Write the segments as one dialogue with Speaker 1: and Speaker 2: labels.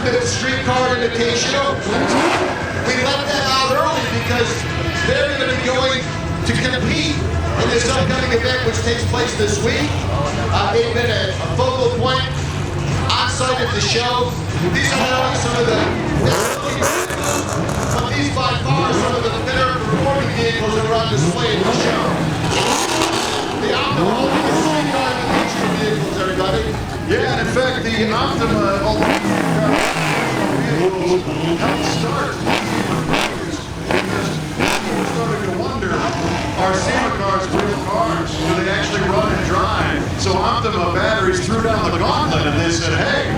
Speaker 1: Ultimate Streetcar Invitational. We let them out early because they're going to be going to compete in this upcoming event, which takes place this week. They've been a focal point on site at the show. These are not only some of the but these by far are some of the better performing vehicles that are on display at the show. The Optima Ultimate Streetcar Invitational vehicles, everybody.
Speaker 2: Yeah, and in fact, the Optima Ultimate vehicles helped start. We're starting to wonder, are SEMA cars real cars? Do they actually run and drive? So Optima Batteries threw down the gauntlet and they said, hey,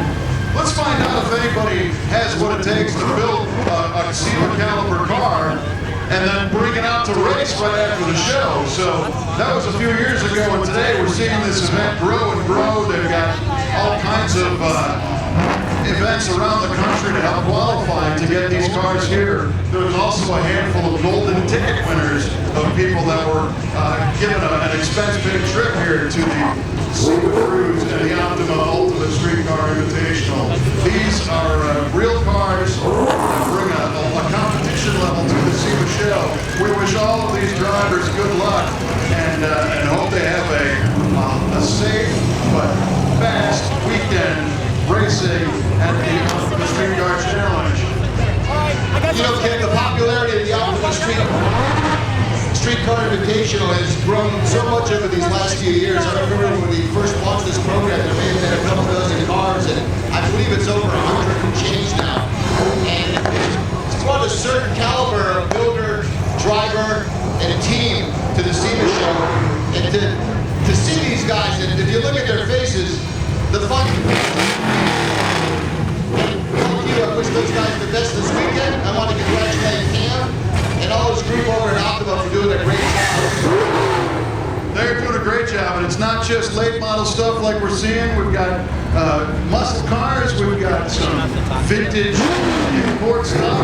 Speaker 2: let's find out if anybody has what it takes to build a SEMA caliber car and then bring it out to race right after the show. So that was a few years ago, and today we're seeing this event grow and grow. They've got all kinds of events around the country to help qualify to get these cars here. There was also a handful of golden ticket winners of people that were given an expense-paid trip here to the SEMA Cruise and the Optima Ultimate Streetcar Invitational. These are real cars that bring a competition level to the SEMA show. We wish all of these drivers good luck and hope they have a safe but fast weekend racing at the Optima Streetcar Challenge.
Speaker 1: You know, Ken, the popularity of the Optima Streetcar Invitational has grown so much over these last few years. I remember when we first launched this program, there may have been a couple dozen cars, and I believe it's over 100 and change now. And it's brought a certain caliber of builder, driver, and team to the SEMA show. And to see these guys, and if you look at their faces, the fun. I wish those guys the best this weekend. I want to congratulate Cam and all his group over at Optima for doing a great job.
Speaker 2: They're doing a great job, and it's not just late model stuff like we're seeing. We've got muscle cars, we've got some vintage import stuff.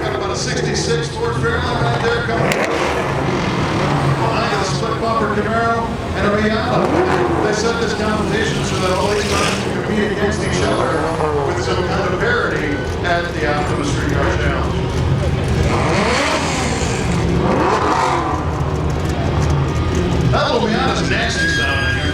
Speaker 2: Got about a 66 Ford Fairlane right there coming. I got a split bumper Camaro and a Miata. They set this competition so that all these cars can compete against each other with some kind of parity at the Optima Streetcar Challenge. That little Miata's nasty sound in here.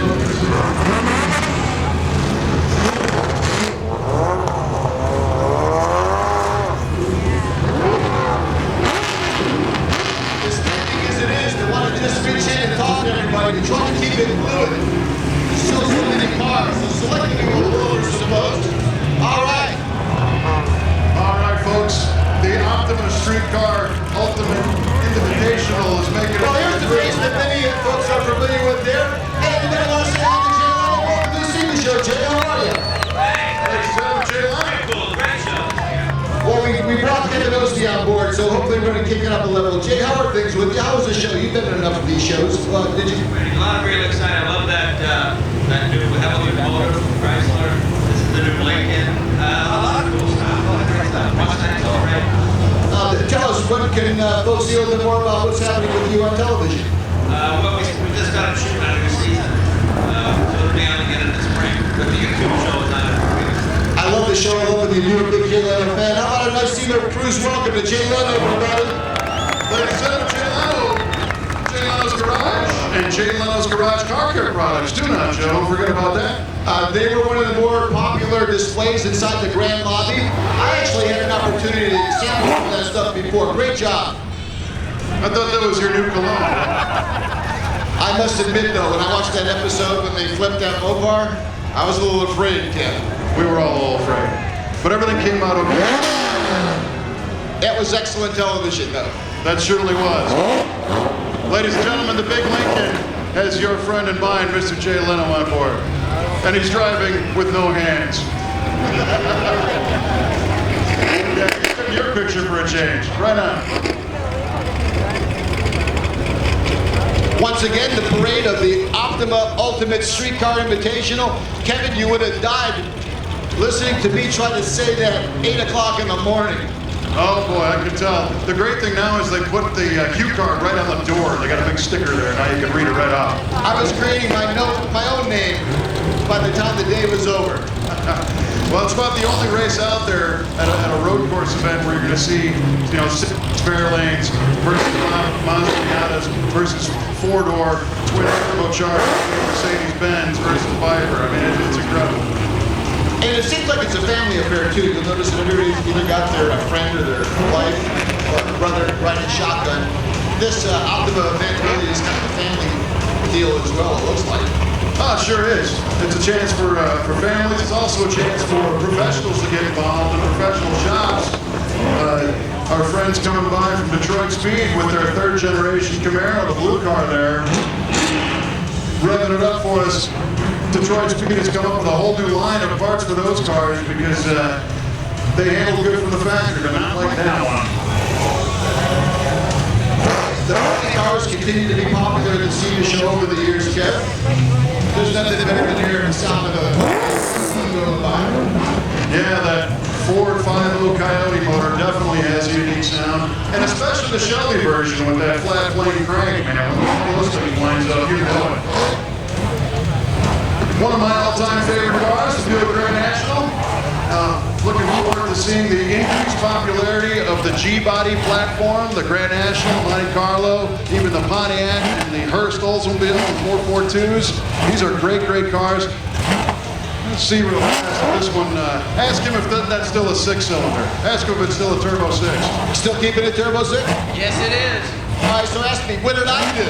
Speaker 1: Just reach in and talk to everybody and try to keep it fluid. There's still so many cars, so selecting a little we're supposed. All right,
Speaker 2: folks. The Optima Streetcar Ultimate Invitational is making it.
Speaker 1: Well, here's the race that many folks are familiar with there. Hey, anybody want to say hi to Jay Leno? Welcome to the SEMA show, Jay. How are you?
Speaker 2: Hey, Jay Leno.
Speaker 3: Great show.
Speaker 1: Well, we brought Kevin Osty on board, so hopefully we're going to kick it up a level. Jay, how are things with you? How was the show? You've been in enough of these shows. Did you?
Speaker 3: A lot of real excited. I love that new heavily motor from Chrysler. This is the new Lincoln. A lot of cool stuff. Mustang, great.
Speaker 1: Tell us, what can folks see a little bit more about what's happening with you on television?
Speaker 3: Well, we just got a shoot out of the season. So it'll be on again in the spring. But the YouTube show is on it.
Speaker 1: I love the show. I love it. You're a big Jay Leno fan. How about a nice SEMA Cruise welcome to Jay Leno, everybody?
Speaker 2: Ladies and gentlemen, Jay Leno. Jay Leno's Garage and Jay Leno's Garage car care products. Do not, Joe. Don't forget about that.
Speaker 1: They were one of the more popular displays inside the Grand Lobby. I actually had an opportunity to sample some of that stuff before. Great job.
Speaker 2: I thought that was your new cologne.
Speaker 1: I must admit, though, when I watched that episode when they flipped that Mopar, I was a little afraid, Ken.
Speaker 2: We were all a little afraid. But everything came out okay.
Speaker 1: That was excellent television, though.
Speaker 2: That surely was. Ladies and gentlemen, the big Lincoln has your friend and mine, Mr. Jay Leno, on board. And he's driving with no hands. Yeah, your picture for a change. Right on.
Speaker 1: Once again, the parade of the Optima Ultimate Streetcar Invitational. Kevin, you would have died listening to me try to say that 8 o'clock in the morning.
Speaker 2: Oh boy, I can tell. The great thing now is they put the cue card right on the door. They got a big sticker there. Now you can read it right off.
Speaker 1: I was creating my own name by the time the day was over.
Speaker 2: Well, Well, it's about the only race out there at a road course event where you're going to see, you know, 6 spare lanes versus Mazda Miatas versus 4-door twin turbocharged Mercedes-Benz versus Viper. I mean, it's incredible.
Speaker 1: And it seems like it's a family affair too. You'll notice that everybody's either got their friend or their wife or brother riding shotgun. This Optima event really is kind of a family deal as well, it looks like.
Speaker 2: Oh, it sure is. It's a chance for families. It's also a chance for professionals to get involved in professional shops. Our friends coming by from Detroit Speed with their 3rd generation Camaro, the blue car there, revving it up for us. Detroit Speed has come up with a whole new line of parts for those cars because they handle good from the factory, but not like that one.
Speaker 1: The Harley cars continue to be popular at the SEMA show over the years, Kev. There's nothing better than hearing the sound of a going by.
Speaker 2: Yeah, that Ford 5.0 Coyote motor definitely has a unique sound, and especially the Shelby version with that flat plane crank, man. When those things lines up, you know it. One of my all-time favorite cars, the Buick Grand National. Looking forward to seeing the increased popularity of the G-body platform, the Grand National, Monte Carlo, even the Pontiac and the Hertz Oldsmobile and 442s. These are great, great cars. Let's see real fast this one. Ask him if that's still a 6-cylinder. Ask him if it's still a turbo 6.
Speaker 1: Still keeping it turbo 6?
Speaker 3: Yes, it is.
Speaker 1: All right, so ask me, what did I do?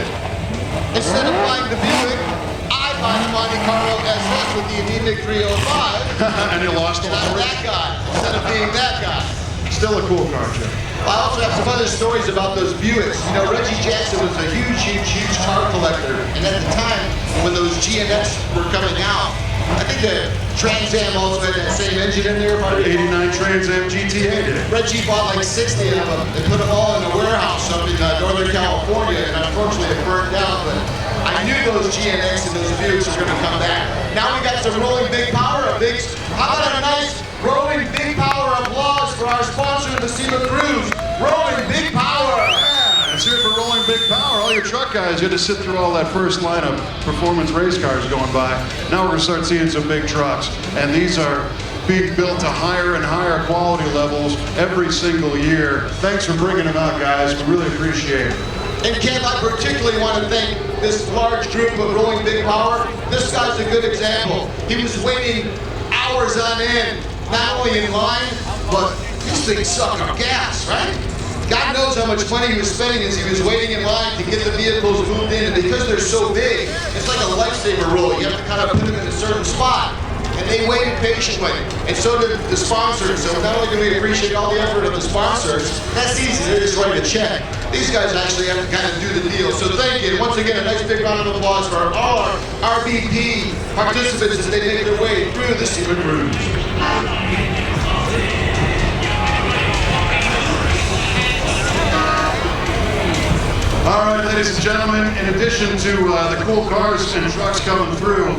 Speaker 1: Instead of flying the Buick, I buy the Monte Carlo SS with the anemic 305.
Speaker 2: And you lost all
Speaker 1: And I'm
Speaker 2: the
Speaker 1: that guy, instead of being that guy.
Speaker 2: Still a cool car, Jim.
Speaker 1: I also have some other stories about those Buicks. You know, Reggie Jackson was a huge car collector. And at the time, when those GNX were coming out, I think the Trans Am also had that same engine in there.
Speaker 2: 89 Trans Am GTA did.
Speaker 1: Reggie bought like 60 of them and put them all in a warehouse up in Northern California, and unfortunately it burned down, but I knew those GNX and those Buicks were going to come back. Now we got some rolling big power, how about a nice rolling big power applause for our sponsor of the SEMA Cruise, Rolling Big Power.
Speaker 2: Yeah, it's here for Rolling Big Power. All your truck guys, you had to sit through all that first line of performance race cars going by. Now we're going to start seeing some big trucks, and these are being built to higher and higher quality levels every single year. Thanks for bringing them out, guys. We really appreciate it.
Speaker 1: And Kev, I particularly want to thank this large group of Rolling Big Power. This guy's a good example. He was waiting hours on end, not only in line, but these things suck on gas, right? God knows how much money he was spending as he was waiting in line to get the vehicles moved in. And because they're so big, it's like a lifesaver roll. You have to kind of put them in a certain spot. And they waited patiently, and so did the sponsors. So not only do we appreciate all the effort of the sponsors, that's easy, they just write a check. These guys actually have to kind of do the deal. So thank you. And once again, a nice big round of applause for all our RBP participants as they make their way through the SEMA Cruise.
Speaker 2: All right, ladies and gentlemen, in addition to the cool cars and trucks coming through,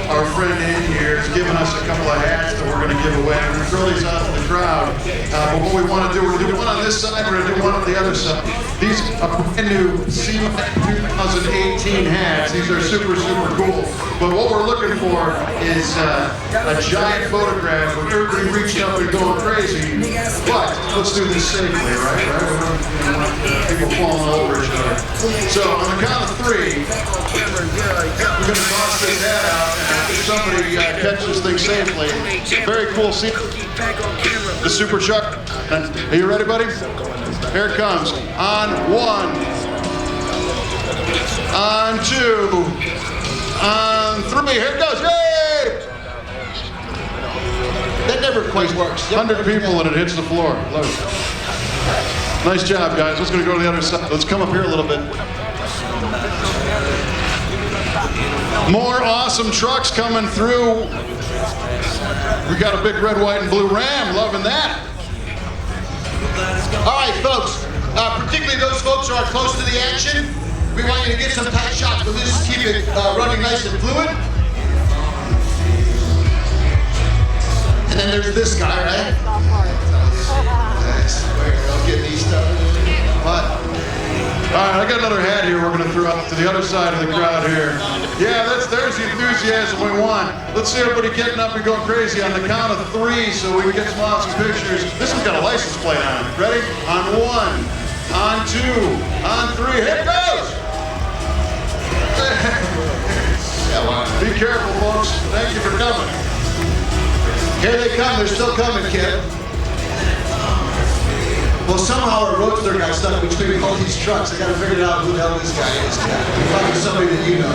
Speaker 2: our friend Andy here has given us a couple of hats that we're going to give away. We're going to throw these out to the crowd. But what we want to do, we're going to do one on this side, we're going to do one on the other side. These are brand new SEMA 2018 hats. These are super, super cool. But what we're looking for is a giant photograph of everybody reaching up and going crazy. But let's do this safely, right? We don't want people falling over each other. So on the count of 3, we're going to toss this hat out, and if somebody catches this thing safely, very cool scene. The Super Chuck. Are you ready, buddy? Here it comes. On 1, on 2, on 3. Here it goes. Yay!
Speaker 1: That never quite works.
Speaker 2: 100 people and it hits the floor. Love it. Nice job, guys. Let's go to the other side. Let's come up here a little bit. More awesome trucks coming through. We got a big red, white, and blue Ram. Loving that.
Speaker 1: All right, folks. Particularly those folks who are close to the action, we want you to get some tight shots, but let's keep it running nice and fluid. And then there's this guy, right? Nice. Don't get me started. But
Speaker 2: All right, I got another hat here we're going to throw up to the other side of the crowd here. Yeah, there's the enthusiasm we want. Let's see everybody getting up and going crazy on the count of 3 so we can get some awesome pictures. This one's got a license plate on it. Ready? On 1, on 2, on 3. Here it goes! Be careful, folks. Thank you for coming.
Speaker 1: Here they come. They're still coming, kid. Well, somehow our roadster got stuck between all these trucks. I got to figure out who the hell this guy is. Probably somebody that you know.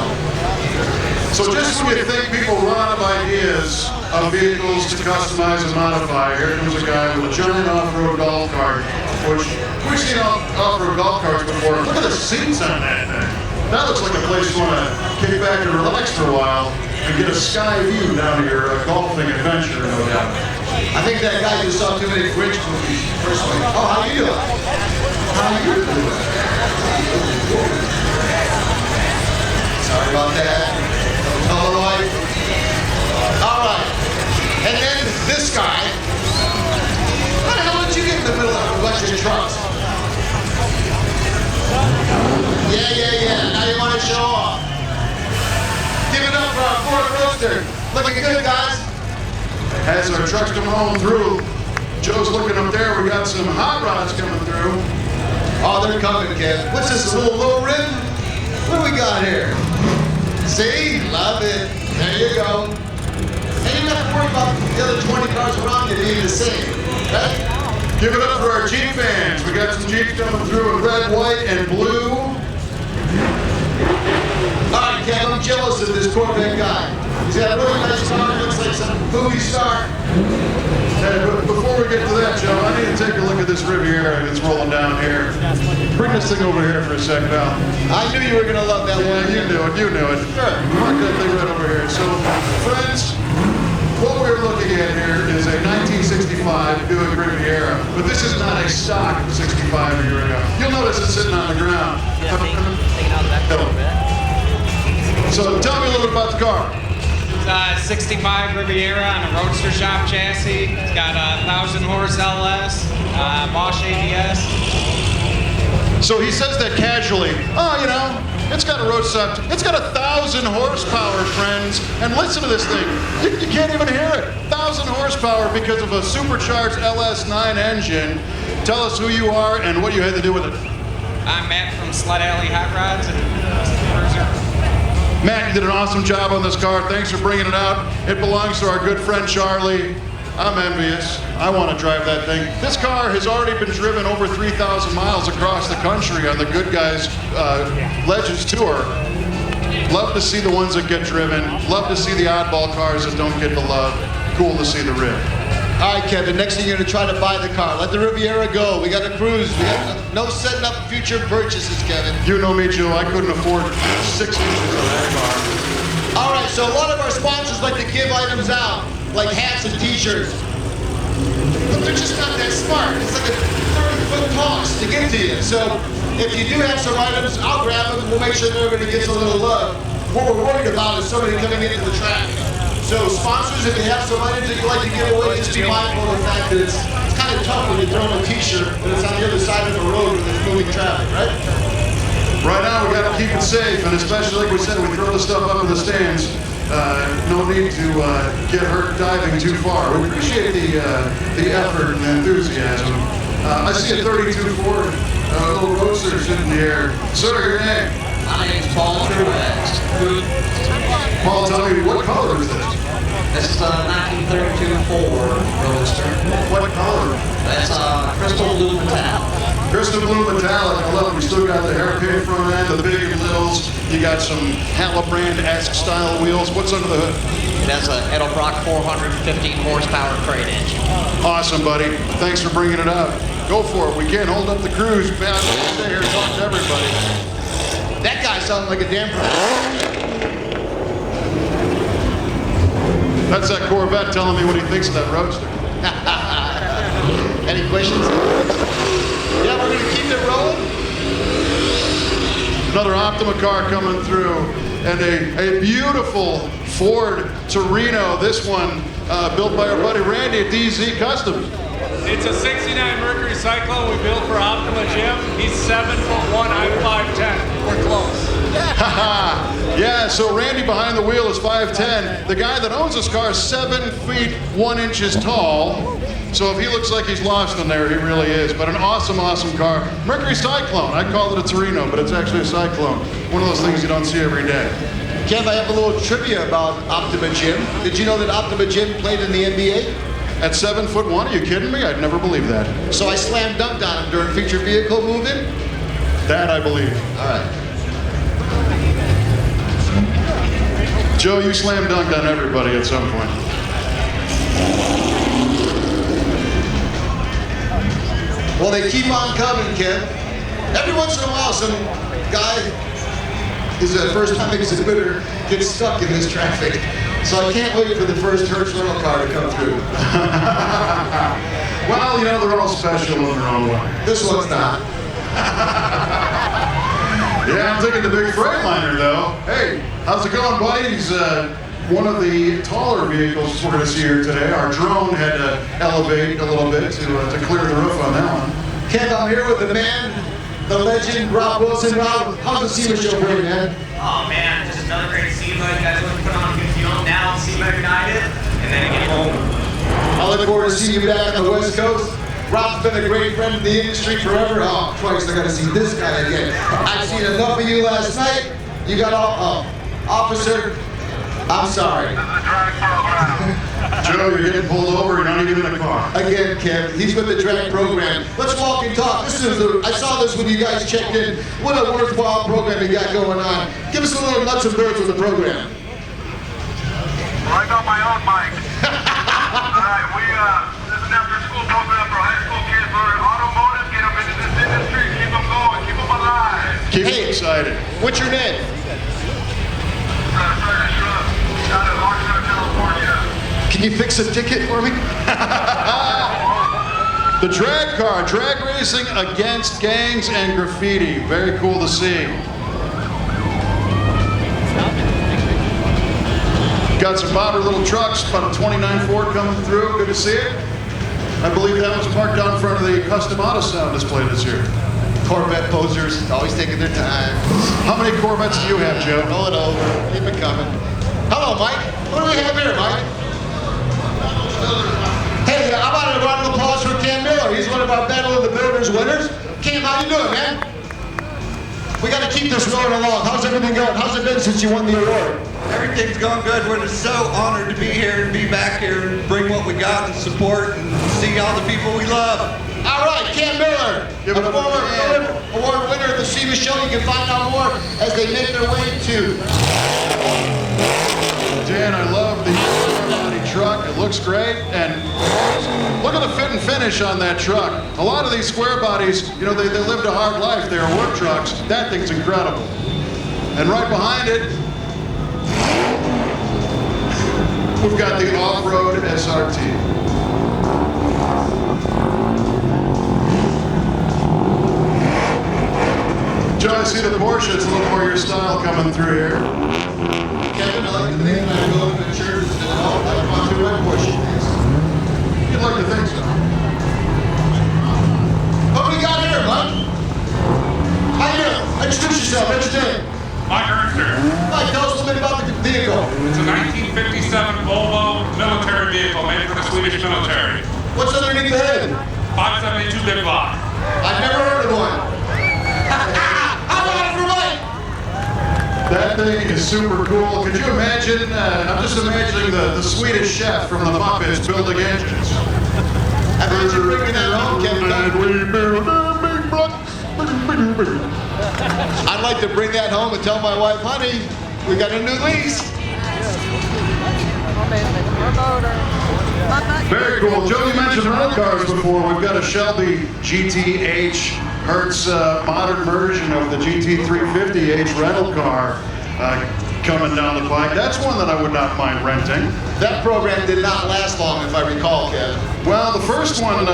Speaker 2: So just when you think people run out of ideas of vehicles to customize and modify, here comes a guy with a giant off-road golf cart, which we've seen off-road golf carts before. Look at the seats on that thing. That looks like a place you want to kick back and relax for a while and get a sky view down to your golfing adventure, no doubt.
Speaker 1: I think that guy just saw too many French movies. Personally. Oh, how you doing? How you doing? Sorry about that. Polaroid. All right. And then this guy. How the hell did you get in the middle of a bunch of trucks? Yeah. Now you want to show off. Give it up for our Ford Roadster. Looking good, guys.
Speaker 2: As our trucks come home through, Joe's looking up there. We got some hot rods coming through.
Speaker 1: Oh, they're coming, kid. What's this, a little low rim? What do we got here? See? Love it. There you go. And you don't have to worry about the other 20 cars around you being the same, right?
Speaker 2: Give it up for our Jeep fans. We got some Jeeps coming through in red, white, and blue.
Speaker 1: All right, Kev, I'm jealous of this Corvette guy. He's got a really nice car, looks like some movie star.
Speaker 2: Hey, but before we get to that, Joe, I need to take a look at this Riviera that's rolling down here. Bring this thing over here for a sec, pal.
Speaker 1: I knew you were going to love that one.
Speaker 2: Yeah, you knew it.
Speaker 1: Sure.
Speaker 2: Mark that thing right over here. So, friends, what we're looking at here is a 1965 Buick Riviera, but this is not a stock 65 Riviera. You'll notice it's sitting on the ground. So tell me a little bit about the car.
Speaker 4: It's a 65 Riviera on a Roadster Shop chassis. It's got a 1,000 horse LS, Bosch ABS.
Speaker 2: So he says that casually. Oh, you know, it's got a Roadster. It's got 1,000 horsepower, friends. And listen to this thing. You can't even hear it. 1,000 horsepower because of a supercharged LS9 engine. Tell us who you are and what you had to do with it.
Speaker 4: I'm Matt from Sled Alley Hot Rods and Cruiser.
Speaker 2: Matt, you did an awesome job on this car. Thanks for bringing it out. It belongs to our good friend Charlie. I'm envious. I want to drive that thing. This car has already been driven over 3,000 miles across the country on the Good Guys Legends Tour. Love to see the ones that get driven. Love to see the oddball cars that don't get the love. Cool to see the rib.
Speaker 1: All right, Kevin, next thing you're going to try to buy the car. Let the Riviera go. We got to cruise. We got no setting up future purchases, Kevin.
Speaker 2: You know me, Joe. I couldn't afford 6 inches of that car.
Speaker 1: All right, so a lot of our sponsors like to give items out, like hats and t-shirts. But they're just not that smart. It's like a 30-foot toss to get to you. So if you do have some items, I'll grab them. We'll make sure that everybody gets a little love. What we're worried about is somebody coming into the traffic. So sponsors, if you have some items that you like to give away, just be mindful of the fact that it's kind of tough when you throw in a t-shirt and it's on the other side of the road when there's moving traffic, right?
Speaker 2: Right now, we got to keep it safe, and especially like we said, we throw the stuff up in the stands. No need to get hurt diving too far. We appreciate the effort and the enthusiasm. I see a 32 Ford, little roadster sitting here. Sir, your name?
Speaker 5: My name's Paul Truex.
Speaker 2: Paul, tell me, what color is this?
Speaker 5: This is a 1932 Ford Roadster.
Speaker 2: What color?
Speaker 5: That's a crystal blue metallic.
Speaker 2: Crystal blue metallic. I love it. We still got the hairpin front end, the big and littles. You got some Halabrand-esque style wheels. What's under the hood?
Speaker 5: It has a Edelbrock 415 horsepower crate engine.
Speaker 2: Awesome, buddy. Thanks for bringing it out. Go for it. We can't hold up the cruise. Man, I'm going to stay here and talk to everybody.
Speaker 1: That guy sounded like a damn
Speaker 2: That's that Corvette telling me what he thinks of that Roadster.
Speaker 1: Any questions? Yeah, we're going to keep it rolling.
Speaker 2: Another Optima car coming through, and a beautiful Ford Torino. This one built by our buddy Randy at DZ Customs.
Speaker 6: It's a 69 Mercury Cyclone we built for Optima Jim. He's 7'1", I'm 5'10". We're close.
Speaker 2: Yeah, so Randy behind the wheel is 5'10". The guy that owns this car is 7 feet 1 inches tall. So if he looks like he's lost in there, he really is. But an awesome, awesome car. Mercury Cyclone. I call it a Torino, but it's actually a Cyclone. One of those things you don't see every day.
Speaker 1: Kev, I have a little trivia about Optima Jim. Did you know that Optima Jim played in the NBA?
Speaker 2: At 7'1", are you kidding me? I'd never believe that.
Speaker 1: So I slam dunked on him during feature vehicle movement?
Speaker 2: That I believe.
Speaker 1: All right.
Speaker 2: Joe, you slam dunked on everybody at some point.
Speaker 1: Well, they keep on coming, Kev. Every once in a while, some guy is a first-time exhibitor gets stuck in this traffic. So I can't wait for the first Hertz rental car to come through.
Speaker 2: Well, you know, they're all special in their own way.
Speaker 1: This one's not.
Speaker 2: Yeah, I'm thinking the big Freightliner, though. Hey, how's it going, buddy? He's one of the taller vehicles we're going to see here today. Our drone had to elevate a little bit to clear the roof on that one.
Speaker 1: Kev, I'm here with the man, the legend, Rob Wilson. Rob, how's the SEMA show for you, man?
Speaker 7: Oh man, just another great SEMA. You guys want to put on a good film now, SEMA United, and then get home.
Speaker 1: I look forward to seeing you back on the West Coast. Rob's been a great friend in the industry forever. Oh, Christ, I gotta see this guy again. I've seen enough of you last night. You got all, officer, I'm sorry.
Speaker 2: Joe, you're getting pulled over, you're not even in a car.
Speaker 1: Again, Kev, he's with the drag program. Let's walk and talk. I saw this when you guys checked in. What a worthwhile program you got going on. Give us a little nuts and bolts of the program.
Speaker 8: Well, I got my own mic. Alright, this is an after-school program for high school kids who are in automotive, get them into this industry, keep them going, keep them alive.
Speaker 2: Keep me excited.
Speaker 1: What's your name?
Speaker 8: Out of Oxnard, California.
Speaker 1: Can you fix a ticket for me?
Speaker 2: The drag car, drag racing against gangs and graffiti. Very cool to see. Got some bobber little trucks, about a 29 Ford coming through. Good to see it. I believe that was parked out in front of the custom auto sound display this year.
Speaker 1: Corvette posers, always taking their time.
Speaker 2: How many Corvettes do you have, Joe?
Speaker 1: Roll it over, keep it coming. Hello, Mike. What do we have here, Mike? Hey, how about a round of applause for Cam Miller? He's one of our Battle of the Builders winners. Cam, how you doing, man? We got to keep this rolling along. How's everything going? How's it been since you won the award?
Speaker 9: Everything's going good. We're just so honored to be here and be back here and bring what we got and support and see all the people we love.
Speaker 1: All right, Cam Miller,
Speaker 2: Give it
Speaker 1: a
Speaker 2: up
Speaker 1: former
Speaker 2: for
Speaker 1: award winner of the SEMA show. You can find out more as they make their way to.
Speaker 2: Dan, I love the body truck. It looks great. And look at the fit and finish on that truck. A lot of these square bodies, you know, they lived a hard life. They are work trucks. That thing's incredible. And right behind it, we've got the off-road SRT. Joe, I see the Porsche. It's a little more your style coming through here.
Speaker 1: Kevin, I like to think when I go to the church and all that, I'm to red Porsche.
Speaker 2: You'd like to think so.
Speaker 1: What do we got here, bud? How you doing? Introduce yourself. What's your name?
Speaker 6: Mike Ernster.
Speaker 1: Mike, tell us a little bit about the vehicle.
Speaker 6: It's a 1957 Volvo military vehicle made for the Swedish military.
Speaker 1: What's underneath the head?
Speaker 6: 572 big block.
Speaker 1: I've never heard of one. How about it for Mike?
Speaker 2: That thing is super cool. Could you imagine, I'm just imagining the Swedish chef from the Muppets building engines.
Speaker 1: I bet you're bringing that home, Kevin. I'd like to bring that home and tell my wife, honey, we got a new lease.
Speaker 2: Very cool. Joe, you mentioned rental cars before. We've got a Shelby GTH Hertz modern version of the GT350H rental car coming down the pike. That's one that I would not mind renting.
Speaker 1: That program did not last long, if I recall, Kevin.
Speaker 2: Well, the first one,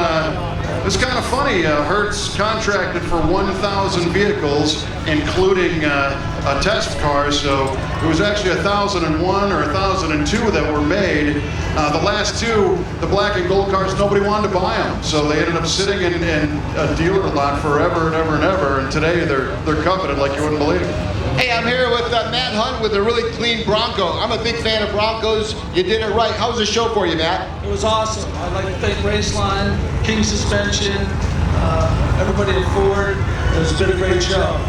Speaker 2: it's kind of funny. Hertz contracted for 1,000 vehicles, including a test car, so It was actually 1001 or 1002 that were made. The last two, the black and gold cars, nobody wanted to buy them. So they ended up sitting in a dealer lot forever and ever and ever. And today they're coveted like you wouldn't believe.
Speaker 1: Hey, I'm here with Matt Hunt with a really clean Bronco. I'm a big fan of Broncos. You did it right. How was the show for you, Matt?
Speaker 10: It was awesome. I'd like to thank Raceline, King Suspension, everybody at Ford. It's been a great show.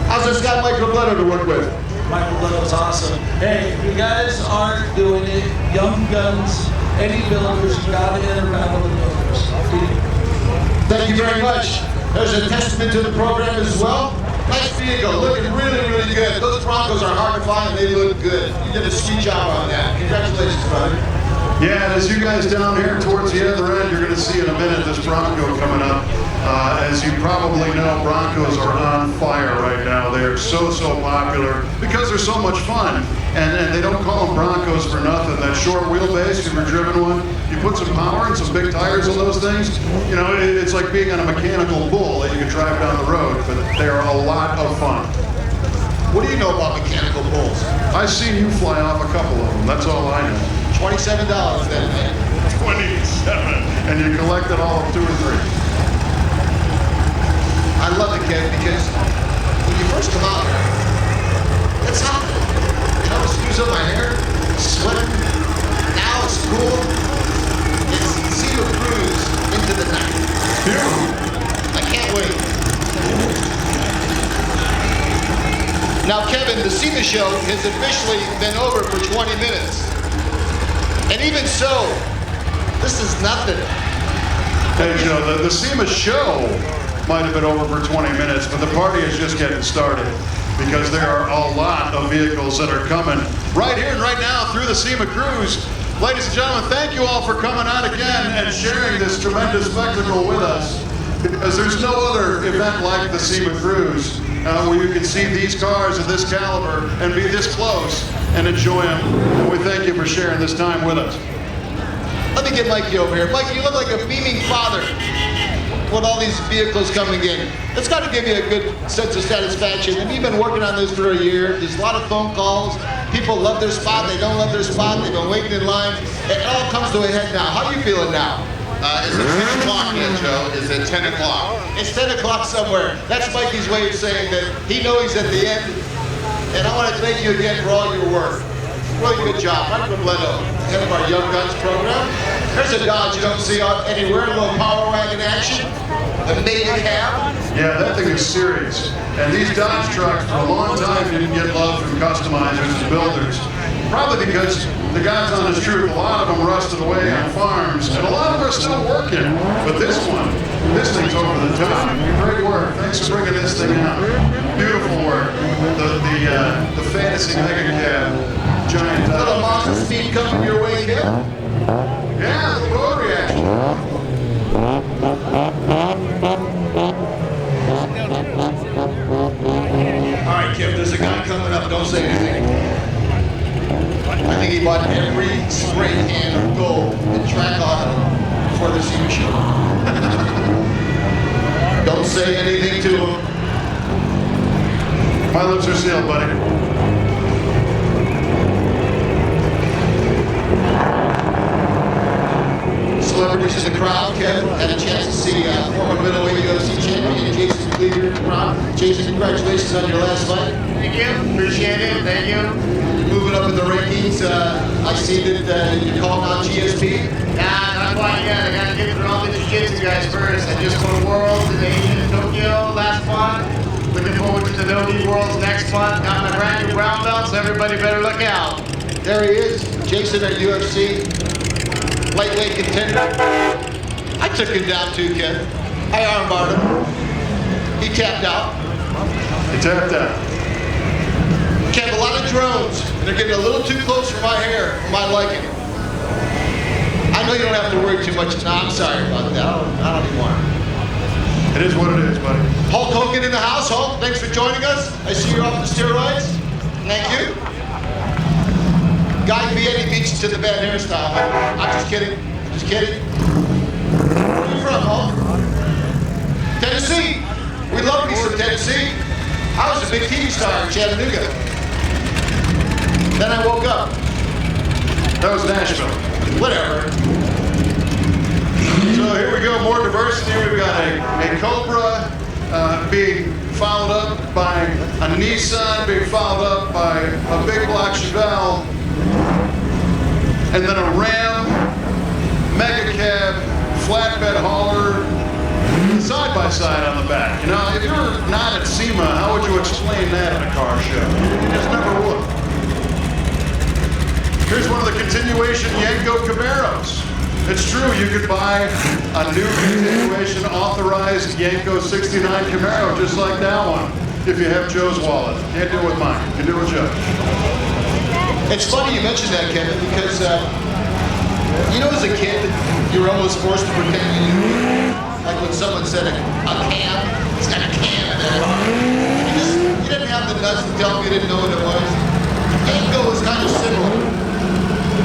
Speaker 1: How's this guy Mike Robledo to work with?
Speaker 10: Mike Robledo was awesome. Hey, if you guys aren't doing it, young guns, any builders, you gotta interact with the builders.
Speaker 1: Thank you very much. There's a testament to the program as well. Nice vehicle, looking really, really good. Those Broncos are hard to find and they look good. You did a sweet job on that. Congratulations, brother.
Speaker 2: Yeah, and as you guys down here towards the other end, you're going to see in a minute this Bronco coming up. As you probably know, Broncos are on fire right now. They're so popular because they're so much fun. And they don't call them Broncos for nothing. That short wheelbase, if you've ever driven one, you put some power and some big tires on those things, you know, it's like being on a mechanical bull that you can drive down the road, but they are a lot of fun.
Speaker 1: What do you know about mechanical bulls?
Speaker 2: I've seen you fly off a couple of them, that's all I know.
Speaker 1: $27 then, man.
Speaker 2: 27, and you collected all of 2 or 3.
Speaker 1: I love it, Ken, because when you first come out here, it's hot. You know, screws up my hair, sweating. Now it's cool. It's SEMA cruise into the night. I can't wait. Now, Kevin, the SEMA show has officially been over for 20 minutes. And even so, this is nothing.
Speaker 2: Hey, Joe, the SEMA show might have been over for 20 minutes, but the party is just getting started because there are a lot of vehicles that are coming right here and right now through the SEMA cruise. Ladies and gentlemen, thank you all for coming out again and sharing this tremendous spectacle with us, because there's no other event like the SEMA cruise where you can see these cars of this caliber and be this close and enjoy them. And we thank you for sharing this time with us.
Speaker 1: Let me get Mikey over here. Mikey, you look like a beaming father with all these vehicles coming in. It's got to give you a good sense of satisfaction. And you've been working on this for a year. There's a lot of phone calls. People love their spot. They don't love their spot. They've been waiting in line. It all comes to a head now. How are you feeling now?
Speaker 11: Is it 10 o'clock yet, Joe? Is it 10 o'clock?
Speaker 1: It's 10 o'clock somewhere. That's Mikey's way of saying that he knows he's at the end. And I want to thank you again for all your work. Really good job. Mike Robledo, head of our Young Guns program. There's a Dodge you don't see anywhere, a little power wagon action. A mega cab.
Speaker 2: Yeah, that thing is serious. And these Dodge trucks for a long time didn't get love from customizers and builders. Probably because the God's honest truth, a lot of them rusted away on farms, and a lot of them are still working. But this thing's over the top. Great work. Thanks for bringing this thing out. Beautiful work. The fantasy mega cab, giant Dodge.
Speaker 1: Little monster speed coming your way here.
Speaker 2: Yeah, the road reaction.
Speaker 1: All right, Kim, there's a guy coming up. Don't say anything. I think he bought every spray can of gold and track auto for the SEMA show. Don't say anything to him.
Speaker 2: My lips are sealed, buddy.
Speaker 1: Celebrities in the crowd. Kevin had a chance to see former middleweight UFC champion Jason Cleaver in the crowd. Jason, congratulations on your last fight.
Speaker 11: Thank you. Appreciate it. Thank you.
Speaker 1: Moving up in the rankings, I see that you're calling out GSP.
Speaker 11: Nah, not quite yet. I gotta give it to all the jiu-jitsu guys first. I just won Worlds in Asia in Tokyo last month. Looking forward to the Nogi Worlds next month. Got my brand new brown belt, so everybody better look out.
Speaker 1: There he is, Jason at UFC, lightweight contender. I took him down too, Ken. I armbarred him. He tapped out.
Speaker 2: He tapped out.
Speaker 1: Ken, a lot of drones, and they're getting a little too close for my hair, for my liking. I know you don't have to worry too much. No, I'm sorry about that. I don't even want it.
Speaker 2: It is what it is, buddy.
Speaker 1: Hulk Hogan in the house. Hulk, thanks for joining us. I see you're off the steroids. Thank you. Guy Fieri beats you to the bad hairstyle. I'm just kidding. Just kidding. Where are you from, Hulk? Tennessee. We love me some Tennessee. I was a big TV star in Chattanooga. Then I woke up.
Speaker 2: That was Nashville.
Speaker 1: Whatever.
Speaker 2: So here we go, more diversity. We've got a Cobra being followed up by a Nissan, being followed up by a big black Chevelle, and then a Ram, mega cab, flatbed hauler, side-by-side on the back. You know, if you're not at SEMA, how would you explain that at a car show? You just never would. Here's one of the continuation Yenko Camaros. It's true, you could buy a new continuation authorized Yenko 69 Camaro just like that one if you have Joe's wallet. Can't do it with mine, you can do it with Joe's.
Speaker 1: It's funny you mentioned that, Kevin, because you know, as a kid, you were almost forced to pretend you knew. Like when someone said a can, it's got a can in it. You didn't have the nuts to tell me you didn't know what it was. Yenko was kind of similar.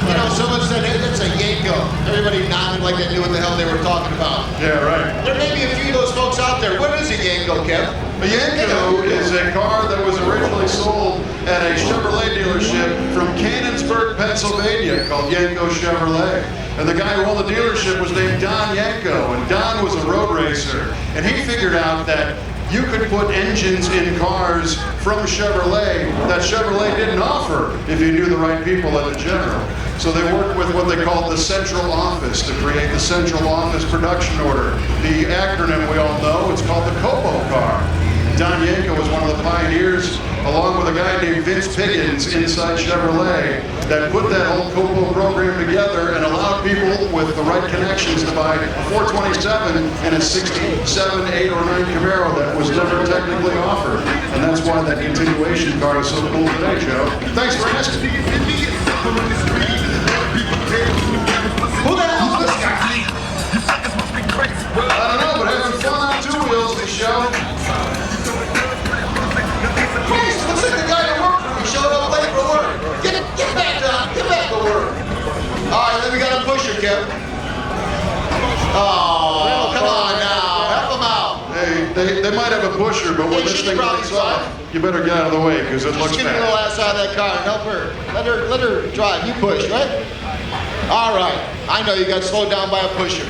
Speaker 1: You know, someone said, hey, that's a Yenko. Everybody nodded like they knew what the hell they were talking about.
Speaker 2: Yeah, right.
Speaker 1: There may be a few of those folks out there. What is a Yenko, Kev?
Speaker 2: A Yenko is a car that was originally sold at a Chevrolet dealership from Canonsburg, Pennsylvania, called Yenko Chevrolet. And the guy who owned the dealership was named Don Yenko, and Don was a road racer. And he figured out that you could put engines in cars from Chevrolet that Chevrolet didn't offer if you knew the right people at the General. So they worked with what they called the central office to create the central office production order. The acronym we all know, it's called the COPO car. Don Yenko was one of the pioneers, along with a guy named Vince Piggins inside Chevrolet, that put that whole COPO program together and allowed people with the right connections to buy a 427 and a 67, 8, or 9 Camaro that was never technically offered. And that's why that continuation car is so cool today, Joe. Thanks for asking.
Speaker 1: Who the hell is this guy?
Speaker 2: I don't know, but having fun on two wheels, Michelle.
Speaker 1: Christ, looks like the guy at work. He showed up late for work. Get back down. Get back to work. All right, then we got a pusher, Kev. Oh, come on now. Help him out.
Speaker 2: Hey, they might have a pusher, but when this thing breaks off, you better get out of the way because it looks
Speaker 1: bad. Just get your little ass out of that car and help her. Let her drive. You push, right? All right. I know you got slowed down by a pusher.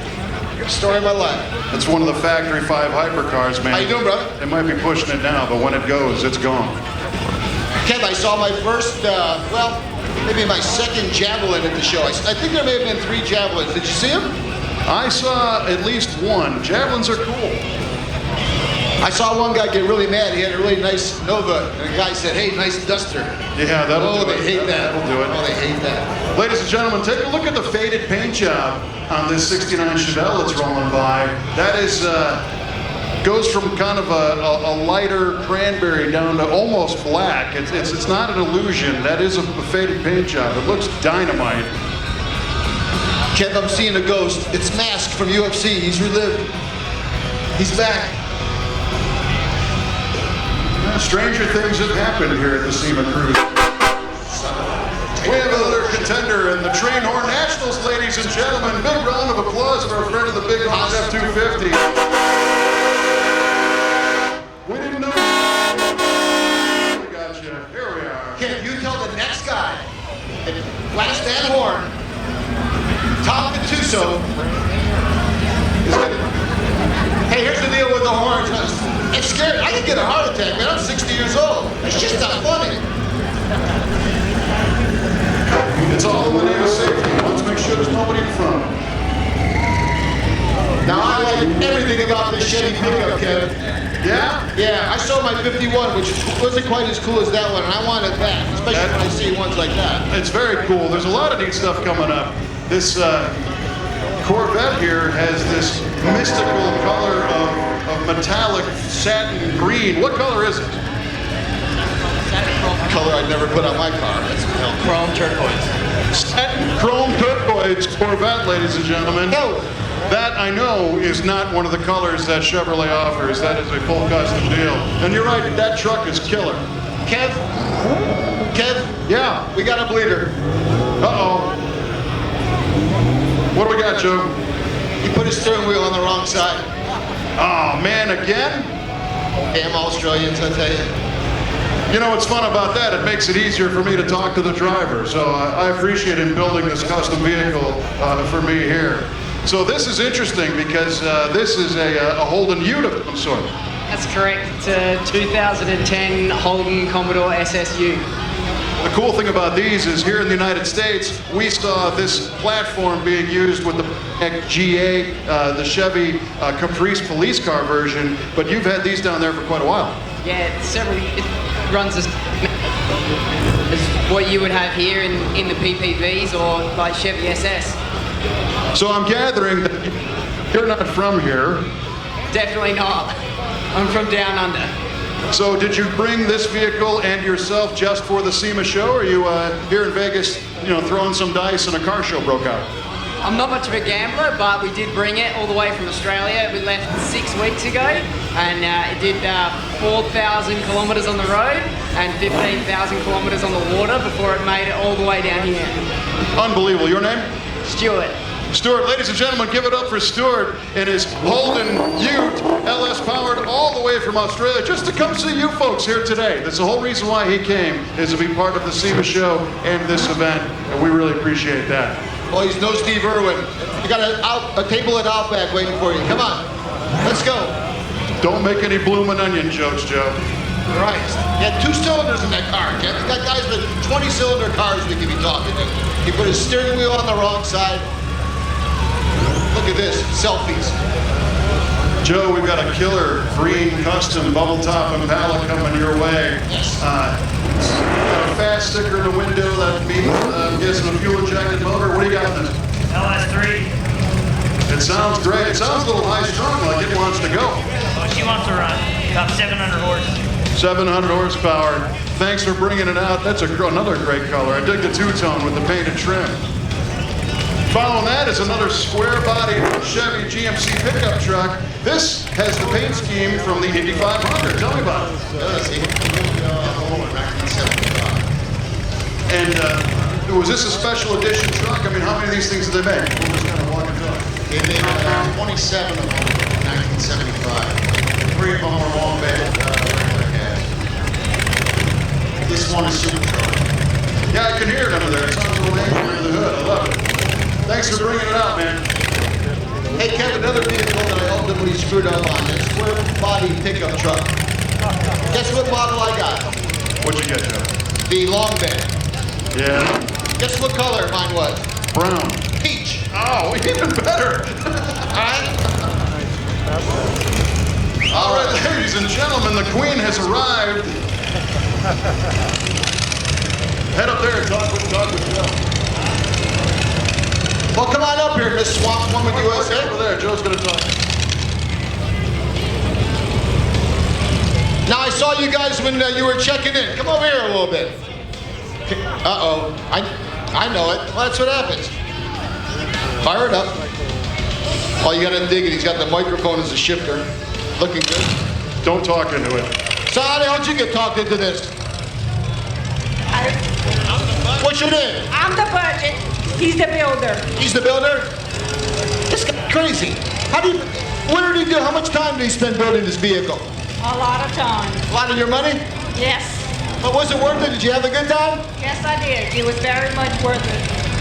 Speaker 1: Story of my life.
Speaker 2: It's one of the Factory 5 hypercars, man.
Speaker 1: How you doing, brother?
Speaker 2: They might be pushing it now, but when it goes, it's gone.
Speaker 1: Kev, I saw my first, well, maybe my second Javelin at the show. I think there may have been 3 Javelins. Did you see them?
Speaker 2: I saw at least one. Javelins are cool.
Speaker 1: I saw one guy get really mad. He had a really nice Nova, and the guy said, hey, nice Duster.
Speaker 2: Yeah, that'll do it.
Speaker 1: Oh, they hate that.
Speaker 2: That'll do it.
Speaker 1: Oh, they hate that.
Speaker 2: Ladies and gentlemen, take a look at the faded paint job on this 69 Chevelle that's rolling by. That is, goes from kind of a lighter cranberry down to almost black. It's not an illusion. That is a faded paint job. It looks dynamite.
Speaker 1: Kev, I'm seeing a ghost. It's Mask from UFC. He's relived. He's back.
Speaker 2: Stranger things have happened here at the SEMA Cruise. We have another contender in the Train Horn Nationals, ladies and gentlemen. Big round of applause for our friend of the Big Horn F-250. We didn't know. We got you. Here we are.
Speaker 1: Kev, you tell the next guy, last and horn, Tom Gattuso, hey, here's the deal with the horns. It's scary. I could get a heart attack, man. I'm 60 years old. It's just not funny.
Speaker 2: It's all in the name of safety. Let's make sure there's nobody in front.
Speaker 1: Now, I like everything about this Chevy pickup, Kev.
Speaker 2: Yeah?
Speaker 1: Yeah, I saw my 51, which wasn't quite as cool as that one, and I wanted that, especially when I see ones like that.
Speaker 2: It's very cool. There's a lot of neat stuff coming up. This Corvette here has this mystical color of metallic satin green. What color is it?
Speaker 1: Color I'd never put on my car. That's
Speaker 5: Chrome turquoise.
Speaker 2: Satin chrome turquoise Corvette, ladies and gentlemen.
Speaker 1: No.
Speaker 2: That, I know, is not one of the colors that Chevrolet offers. That is a full custom deal. And you're right, that truck is killer.
Speaker 1: Kev?
Speaker 2: Yeah.
Speaker 1: We got a bleeder.
Speaker 2: Uh-oh. What do we got, Joe?
Speaker 1: He put his steering wheel on the wrong side.
Speaker 2: Oh, man, again?
Speaker 1: Damn Australians, I tell you.
Speaker 2: You know what's fun about that? It makes it easier for me to talk to the driver. So I appreciate him building this custom vehicle for me here. So this is interesting because this is a Holden Ute of some sort.
Speaker 12: That's correct. It's a 2010 Holden Commodore SSU.
Speaker 2: The cool thing about these is here in the United States, we saw this platform being used with the GA, the Chevy Caprice police car version, but you've had these down there for quite a while.
Speaker 12: Yeah, it runs as what you would have here in the PPVs or like Chevy SS.
Speaker 2: So I'm gathering that you're not from here.
Speaker 12: Definitely not. I'm from down under.
Speaker 2: So did you bring this vehicle and yourself just for the SEMA show, or are you here in Vegas, you know, throwing some dice and a car show broke out?
Speaker 12: I'm not much of a gambler, but we did bring it all the way from Australia. We left 6 weeks ago, and it did 4,000 kilometers on the road and 15,000 kilometers on the water before it made it all the way down here.
Speaker 2: Unbelievable. Your name?
Speaker 12: Stuart.
Speaker 2: Stuart, ladies and gentlemen, give it up for Stuart and his Holden Ute, LS powered all the way from Australia, just to come see you folks here today. That's the whole reason why he came, is to be part of the SEMA show and this event, and we really appreciate that.
Speaker 1: Well, he's no Steve Irwin. You got a table at Outback waiting for you. Come on, let's go.
Speaker 2: Don't make any bloomin' onion jokes, Joe.
Speaker 1: Christ. He had 2 cylinders in that car, Ken. He's got guys with 20-cylinder cars we could be talking to. He put his steering wheel on the wrong side. Look at this, selfies.
Speaker 2: Joe, we've got a killer green custom bubble top Impala coming your way.
Speaker 1: Yes.
Speaker 2: Got a fast sticker in the window that means I'm guessing a fuel injected motor. What do you got in it?
Speaker 13: LS3.
Speaker 2: It sounds great. It sounds a little high strung, like it wants to go.
Speaker 13: Oh, she wants to run. About 700 horses.
Speaker 2: 700 horsepower. Thanks for bringing it out. That's another great color. I dig the two-tone with the painted trim. Following that is another square-bodied Chevy GMC pickup truck. This has the paint scheme from the Indy 500. Tell me about it. And was this a special edition truck? I mean, how many of these things did they make? We'll just kind of walk and talk.
Speaker 1: They made 27 of them in 1975. 3 of them were long bed regular gas. This one is supercharged.
Speaker 2: Yeah, I can hear it under there. It sounds a little angry under the hood. I love it. Thanks for bringing it out, man.
Speaker 1: Hey, Kevin, another vehicle that I ultimately screwed up on. This square-body pickup truck. Guess what model I got?
Speaker 2: What'd you get, Joe?
Speaker 1: The long bed.
Speaker 2: Yeah.
Speaker 1: Guess what color mine was?
Speaker 2: Brown.
Speaker 1: Peach.
Speaker 2: Oh, even better. All right, ladies and gentlemen, the Queen has arrived. Head up there and talk with Joe.
Speaker 1: Well, come on up here, Miss Swamp Woman USA.
Speaker 2: Over there, Joe's gonna talk.
Speaker 1: Now, I saw you guys when you were checking in. Come over here a little bit. Uh-oh. I know it. Well, that's what happens. Fire it up. Oh, you gotta dig it. He's got the microphone as a shifter. Looking good.
Speaker 2: Don't talk into it.
Speaker 1: So how the hell did you get talked into this? What's your name?
Speaker 14: I'm the budget. He's the builder.
Speaker 1: He's the builder? This guy's crazy. What did he do? How much time did he spend building this vehicle?
Speaker 14: A lot of time.
Speaker 1: A lot of your money?
Speaker 14: Yes.
Speaker 1: But was it worth it? Did you have a good time?
Speaker 14: Yes, I did. It was very much worth it.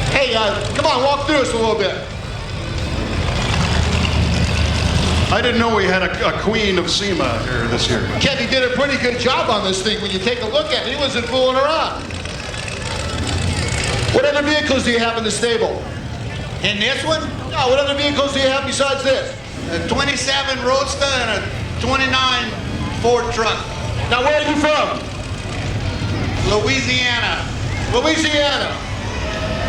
Speaker 1: Hey, come on, walk through us a little bit.
Speaker 2: I didn't know we had a queen of SEMA here this year.
Speaker 1: Kevin did a pretty good job on this thing when you take a look at it. He wasn't fooling around. What other vehicles do you have in the stable?
Speaker 15: In this one?
Speaker 1: No, what other vehicles do you have besides this?
Speaker 15: A 27 Roadster and a 29 Ford truck.
Speaker 1: Now, where are you from?
Speaker 15: Louisiana.
Speaker 1: Louisiana.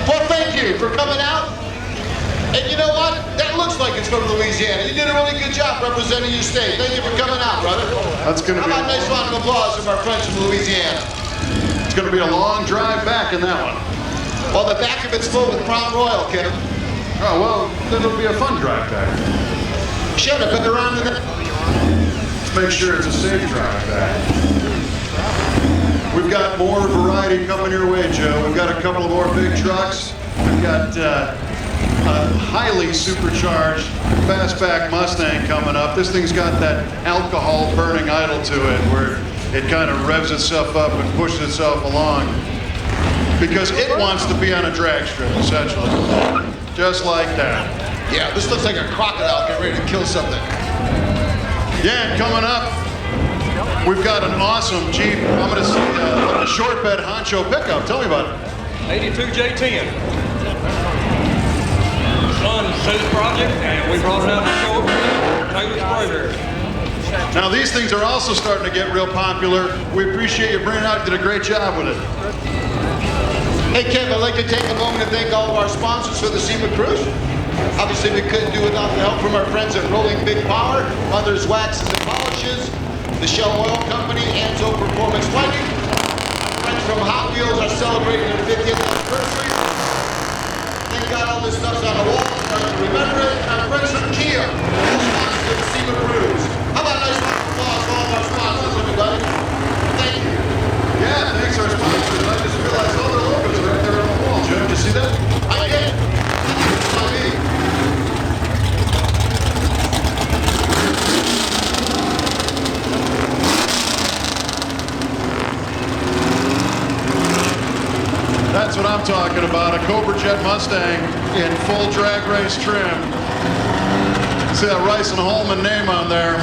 Speaker 1: Well, thank you for coming out. And you know what? That looks like it's from Louisiana. You did a really good job representing your state. Thank you for coming out, brother.
Speaker 2: That's going to be...
Speaker 1: How about a nice round of applause from our friends from Louisiana?
Speaker 2: It's going to be a long drive back in that one.
Speaker 1: Well, the back of it's full with Crown Royal, Kim.
Speaker 2: Oh, well, then it'll be a fun drive back.
Speaker 1: Should have been around in it.
Speaker 2: Let's make sure it's a safe drive back. We've got more variety coming your way, Joe. We've got a couple of more big trucks. We've got a highly supercharged fastback Mustang coming up. This thing's got that alcohol burning idle to it where it kind of revs itself up and pushes itself along because it wants to be on a drag strip, essentially. Just like that.
Speaker 1: Yeah, this looks like a crocodile getting ready to kill something.
Speaker 2: Yeah, and coming up, we've got an awesome Jeep. I'm going to see a short bed honcho pickup. Tell me about it.
Speaker 16: 82 J10. Son's Seuss project, and we brought it out to show it for Taylor's Sprayberry.
Speaker 2: Now these things are also starting to get real popular. We appreciate you bringing it out. You did a great job with it.
Speaker 1: Hey, Kev, I'd like to take a moment to thank all of our sponsors for the SEMA Cruise. Obviously, we couldn't do without the help from our friends at Rolling Big Power, Mother's Waxes and Polishes, the Shell Oil Company, Anzo Performance Lighting. Our friends from Hot Wheels are celebrating their 50th anniversary. Thank God all this stuff's on the wall, so I can remember it. And our friends from Kia, who sponsor the SEMA Cruise. How about a nice round of applause for all of our sponsors, everybody? Thank you.
Speaker 2: Yeah, thanks our sponsors. I just realized all their logos are right there on the wall. Joe, did you see that?
Speaker 1: I did.
Speaker 2: That's what I'm talking about, a Cobra Jet Mustang in full drag race trim. See that Rice and Holman name on there.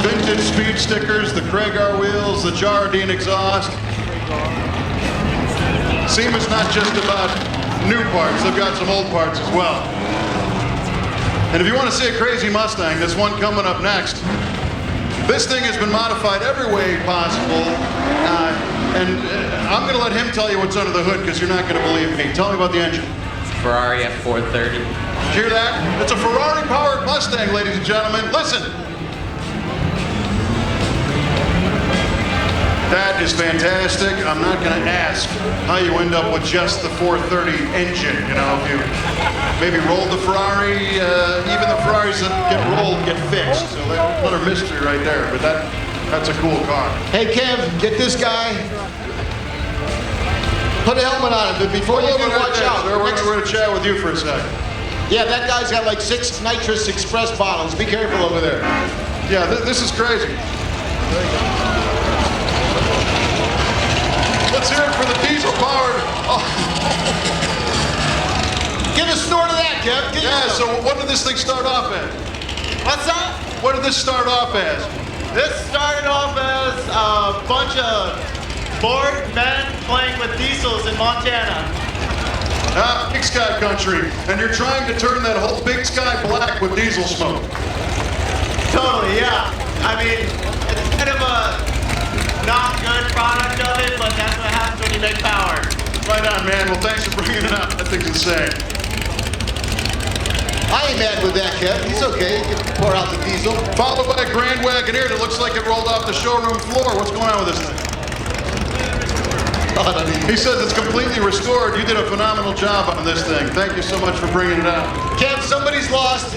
Speaker 2: Vintage speed stickers, the Craigar wheels, the Jardine exhaust. SEMA's not just about new parts, they've got some old parts as well. And if you want to see a crazy Mustang, this one coming up next, this thing has been modified every way possible, and I'm going to let him tell you what's under the hood because you're not going to believe me. Tell me about the engine.
Speaker 5: Ferrari F430.
Speaker 2: Hear that? It's a Ferrari-powered Mustang, ladies and gentlemen. Listen. That is fantastic. I'm not going to ask how you end up with just the 430 engine. You know, if you maybe rolled the Ferrari, even the Ferraris that get rolled get fixed. So that's another mystery right there. But that's a cool car.
Speaker 1: Hey, Kev, get this guy. Put a helmet on him, but before you do, watch out.
Speaker 2: We're going to chat with you for a second.
Speaker 1: Yeah, that guy's got like 6 nitrous express bottles. Be careful over there.
Speaker 2: Yeah, this is crazy. Let's hear it for the diesel-powered. Oh.
Speaker 1: Give a snort of that, Kev.
Speaker 2: Yeah, so what did this thing start off as?
Speaker 11: What's up?
Speaker 2: What did this start off as?
Speaker 11: This started off as a bunch of bored men playing with diesels in Montana.
Speaker 2: Big Sky country, and you're trying to turn that whole Big Sky black with diesel smoke.
Speaker 11: Totally, yeah. I mean, it's kind of a not good product of it, but that's what happens when you make power.
Speaker 2: Right on, man. Well, thanks for bringing it up. That thing's insane.
Speaker 1: I ain't mad with that, Kev. He's okay. He can pour out the diesel.
Speaker 2: Followed by a Grand Wagoneer that looks like it rolled off the showroom floor. What's going on with this thing? He says it's completely restored. You did a phenomenal job on this thing. Thank you so much for bringing it out.
Speaker 1: Kev, somebody's lost.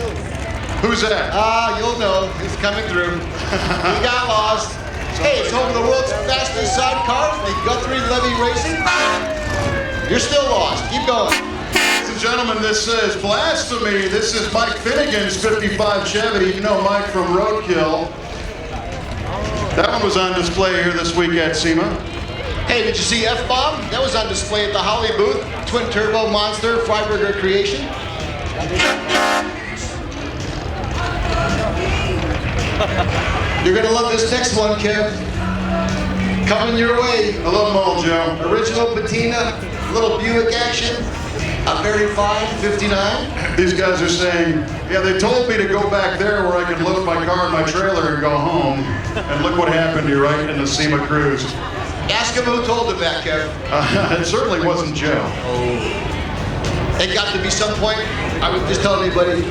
Speaker 2: Who's that?
Speaker 1: You'll know. He's coming through. He got lost. Hey, it's home of the world's fastest sidecar, the Guthrie Levy Racing. You're still lost. Keep going.
Speaker 2: Ladies and gentlemen, this is blasphemy. This is Mike Finnegan's 55 Chevy. You know Mike from Roadkill. That one was on display here this week at SEMA.
Speaker 1: Hey, did you see F-Bomb? That was on display at the Holly booth. Twin Turbo Monster, Freiburger Creation. You're gonna love this next one, Kev. Coming your way.
Speaker 2: I love them all, Joe.
Speaker 1: Original patina, little Buick action, a very fine 59.
Speaker 2: These guys are saying, yeah, they told me to go back there where I could load my car and my trailer and go home. And look what happened to you right in the SEMA Cruise.
Speaker 1: Ask him who told him that, Kev.
Speaker 2: It certainly wasn't Joe.
Speaker 1: It got to be some point, I would just tell anybody,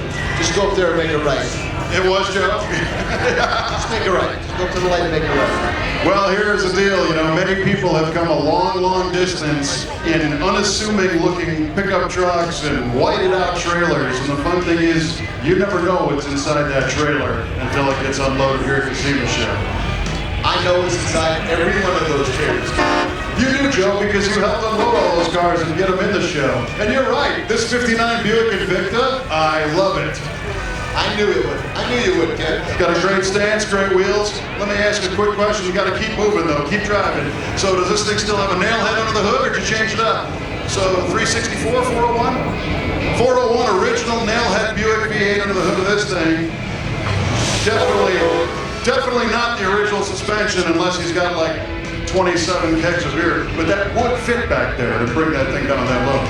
Speaker 1: just go up there and make it right.
Speaker 2: It was Joe?
Speaker 1: Just make it right. Just go up to the light and make it right.
Speaker 2: Well, here's the deal. You know, many people have come a long, long distance in unassuming looking pickup trucks and whited out trailers. And the fun thing is, you never know what's inside that trailer until it gets unloaded here at the SEMA show.
Speaker 1: I know what's inside every one of those trailers.
Speaker 2: You do, Joe, because you helped unload all those cars and get them in the show. And you're right. This 59 Buick Invicta, I love it.
Speaker 1: I I knew it would. I knew you would, Kev.
Speaker 2: Got a great stance, great wheels. Let me ask you a quick question. You got to keep moving though. Keep driving. So does this thing still have a nail head under the hood, or did you change it up? So 364, 401? 401 original nail head Buick V8 under the hood of this thing. Definitely not the original suspension unless he's got like 27 kegs of beer. But that would fit back there to bring that thing down that low.